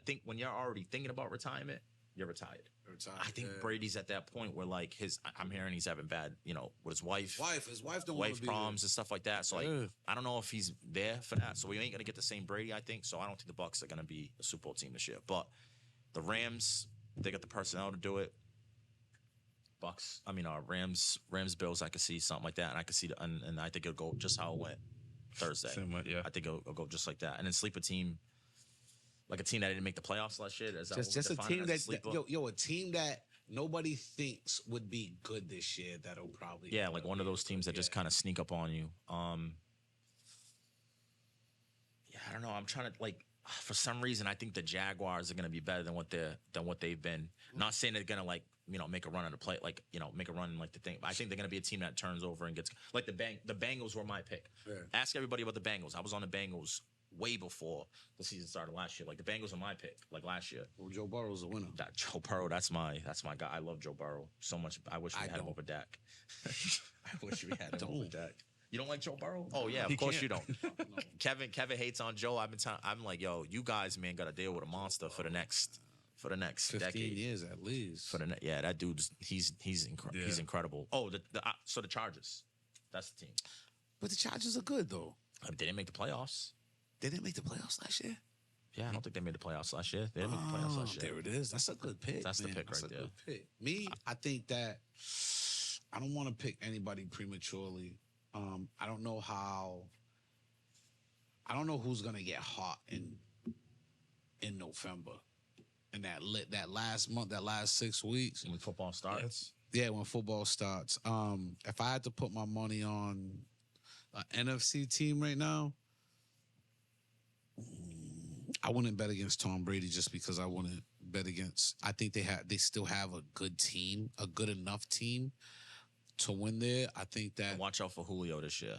already thinking about retirement, you're retired. I think Brady's at that point where like I'm hearing he's having bad, with his wife. His wife don't want to be problems and stuff like that. So like, I don't know if he's there for that. So we ain't gonna get the same Brady, I think. So I don't think the Bucks are gonna be a Super Bowl team this year. But the Rams, they got the personnel to do it. Rams, Bills. I could see something like that, and I could see and I think it'll go just how it went Thursday. Same way, yeah. I think it'll go just like that, and then sleeper team. Like a team that didn't make the playoffs last year. Is that just a team a team that nobody thinks would be good this year. That'll probably like one of those teams that just kind of sneak up on you. I don't know. I'm trying to for some reason I think the Jaguars are going to be better than what they've been. Not saying they're going to make a run on the play make a run like the thing. But I think they're going to be a team that turns over and gets like the Bengals were my pick. Yeah. Ask everybody about the Bengals. I was on the Bengals way before the season started last year. Like the Bengals are my pick, like last year. Well, Joe Burrow's a winner. Joe Burrow, that's my guy. I love Joe Burrow so much. I wish we had him over Dak. I wish we had him over Dak. You don't like Joe Burrow? Oh yeah, of course you don't. No. Kevin hates on Joe. I'm like, yo, you guys, man, got to deal with a monster for the next 15 decade. years at least. That dude's he's incredible. Oh, so the Chargers, that's the team. But the Chargers are good though. They didn't make the playoffs. They didn't make the playoffs last year? Yeah, I don't think they made the playoffs last year. They didn't make the playoffs last year. There it is. That's a good pick. That's the pick right there. Good pick. Me, I think that I don't want to pick anybody prematurely. I don't know who's gonna get hot in November. In that last month, that last 6 weeks. When football starts. Yeah, when football starts. If I had to put my money on an NFC team right now, I wouldn't bet against Tom Brady just because I wouldn't bet against. I think they still have a good team, a good enough team to win there. I think that. And watch out for Julio this year.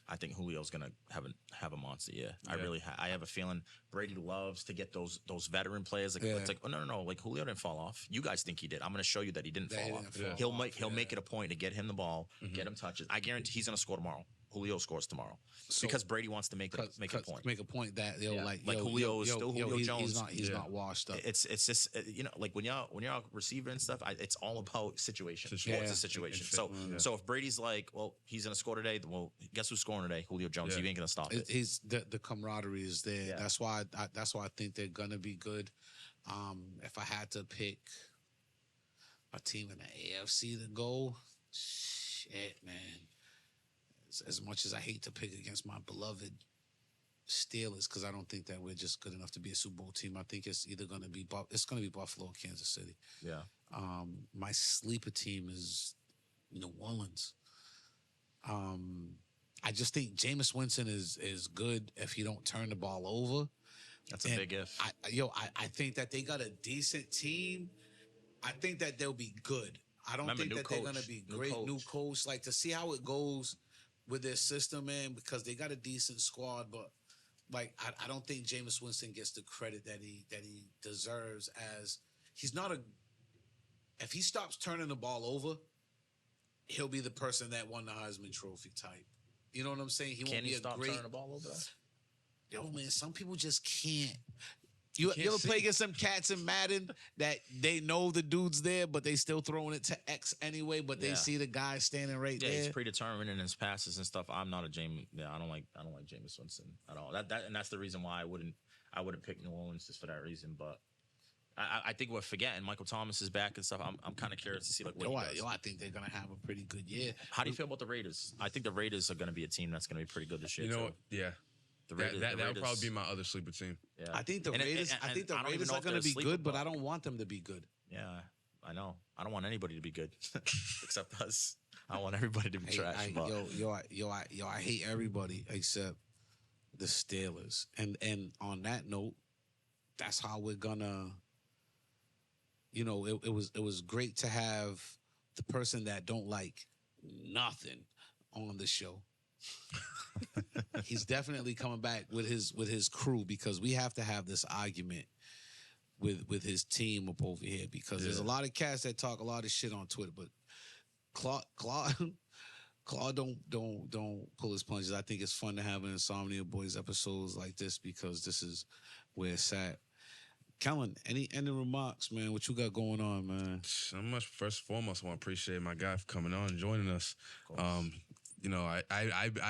I think Julio's gonna have a monster year. Yeah. I have a feeling Brady loves to get those veteran players. It's like, oh no, like Julio didn't fall off. You guys think he did. I'm gonna show you that he didn't fall off. He'll make it a point to get him the ball, get him touches. I guarantee he's gonna score tomorrow. Julio scores tomorrow because Brady wants to make a point. Make a point that Julio is still Julio Jones. He's not washed up. It's just like when you're a receiver and stuff. It's all about situation. Sports is situation. So if Brady's like, well, he's gonna score today. Well, guess who's scoring today? Julio Jones. He ain't gonna stop it. He's the camaraderie is there. Yeah. That's why I think they're gonna be good. If I had to pick a team in the AFC to go, shit, man. As much as I hate to pick against my beloved Steelers, because I don't think that we're just good enough to be a Super Bowl team. I think it's either going to be Buffalo or Kansas City. Yeah. My sleeper team is New Orleans. I just think Jameis Winston is good if he don't turn the ball over. That's a big if. I think that they got a decent team. I think that they'll be good. I don't think that they're going to be great. New coach. Like to see how it goes with their system, man, because they got a decent squad, but like I don't think Jameis Winston gets the credit that he deserves. As he's not if he stops turning the ball over, he'll be the person that won the Heisman Trophy type. You know what I'm saying? Can he stop turning the ball over? Yo, man, some people just can't. You ever play against some cats in Madden that they know the dude's there, but they still throwing it to X anyway, but they see the guy standing right there? Yeah, he's predetermined in his passes and stuff. I'm not a Jameis. Yeah, I don't like Jameis Winston at all. And that's the reason why I wouldn't pick New Orleans just for that reason. But I think we're forgetting Michael Thomas is back and stuff. I'm kind of curious to see what he does. I think they're gonna have a pretty good year. How do you feel about the Raiders? I think the Raiders are gonna be a team that's gonna be pretty good this year. You know what? Yeah. That would probably be my other sleeper team. Yeah. I think the Raiders. I think the Raiders are going to be good, but I don't want them to be good. Yeah, I know. I don't want anybody to be good except us. I want everybody to be trash. I hate everybody except the Steelers. And on that note, that's how we're gonna. It was great to have the person that don't like nothing on the show. He's definitely coming back with his crew because we have to have this argument with his team up over here because there's a lot of cats that talk a lot of shit on Twitter, but Claude don't pull his punches. I think it's fun to have an Insomnia Boyz episodes like this because this is where it's at. Kellen, any ending remarks, man? What you got going on, man? So much. First and foremost, I want to appreciate my guy for coming on and joining us. I've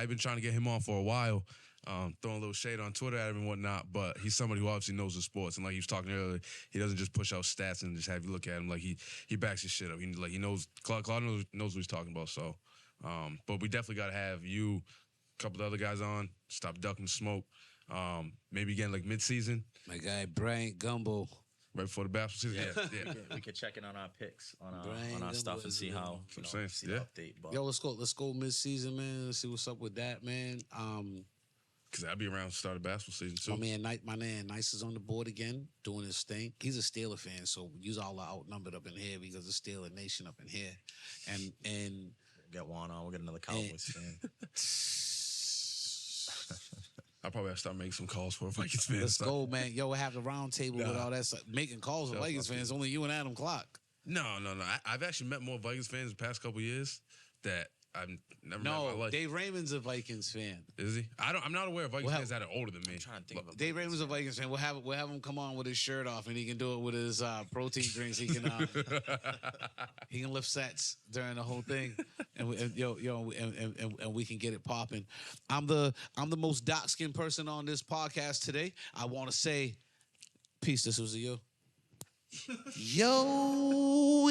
been trying to get him on for a while, throwing a little shade on Twitter at him and whatnot, but he's somebody who obviously knows the sports. And like he was talking earlier, he doesn't just push out stats and just have you look at him. Like he backs his shit up. He knows Claude knows what he's talking about. So, but we definitely got to have you, a couple of other guys on. Stop ducking the smoke. Maybe again like mid-season. My guy Brian Gumbo. Right before the basketball season. Yeah. We could check in on our picks on our stuff and see how see the update. But. Yo, let's go mid-season, man. Let's see what's up with that, man. Because I'll be around to start the basketball season too. My man Nice is on the board again, doing his thing. He's a Steeler fan, so you's all outnumbered up in here because it's Steeler Nation up in here. And get Juan on. We'll get another Cowboys fan. I'll probably have to start making some calls for Vikings fans. Let's go, man. Yo, we'll have the round table with all that stuff. Making calls for Vikings fans. Only you and Adam Clark. No. I've actually met more Vikings fans the past couple of years that I've never met in my life. Dave Raymond's a Vikings fan. Is he? I'm not aware of Vikings fans that are older than me. I'm trying to think of Dave Raymond's a Vikings fan. We'll have him come on with his shirt off, and he can do it with his protein drinks. He can lift sets during the whole thing, and we can get it popping. I'm the most dark-skinned person on this podcast today. I want to say, peace. This was a yo. Yo.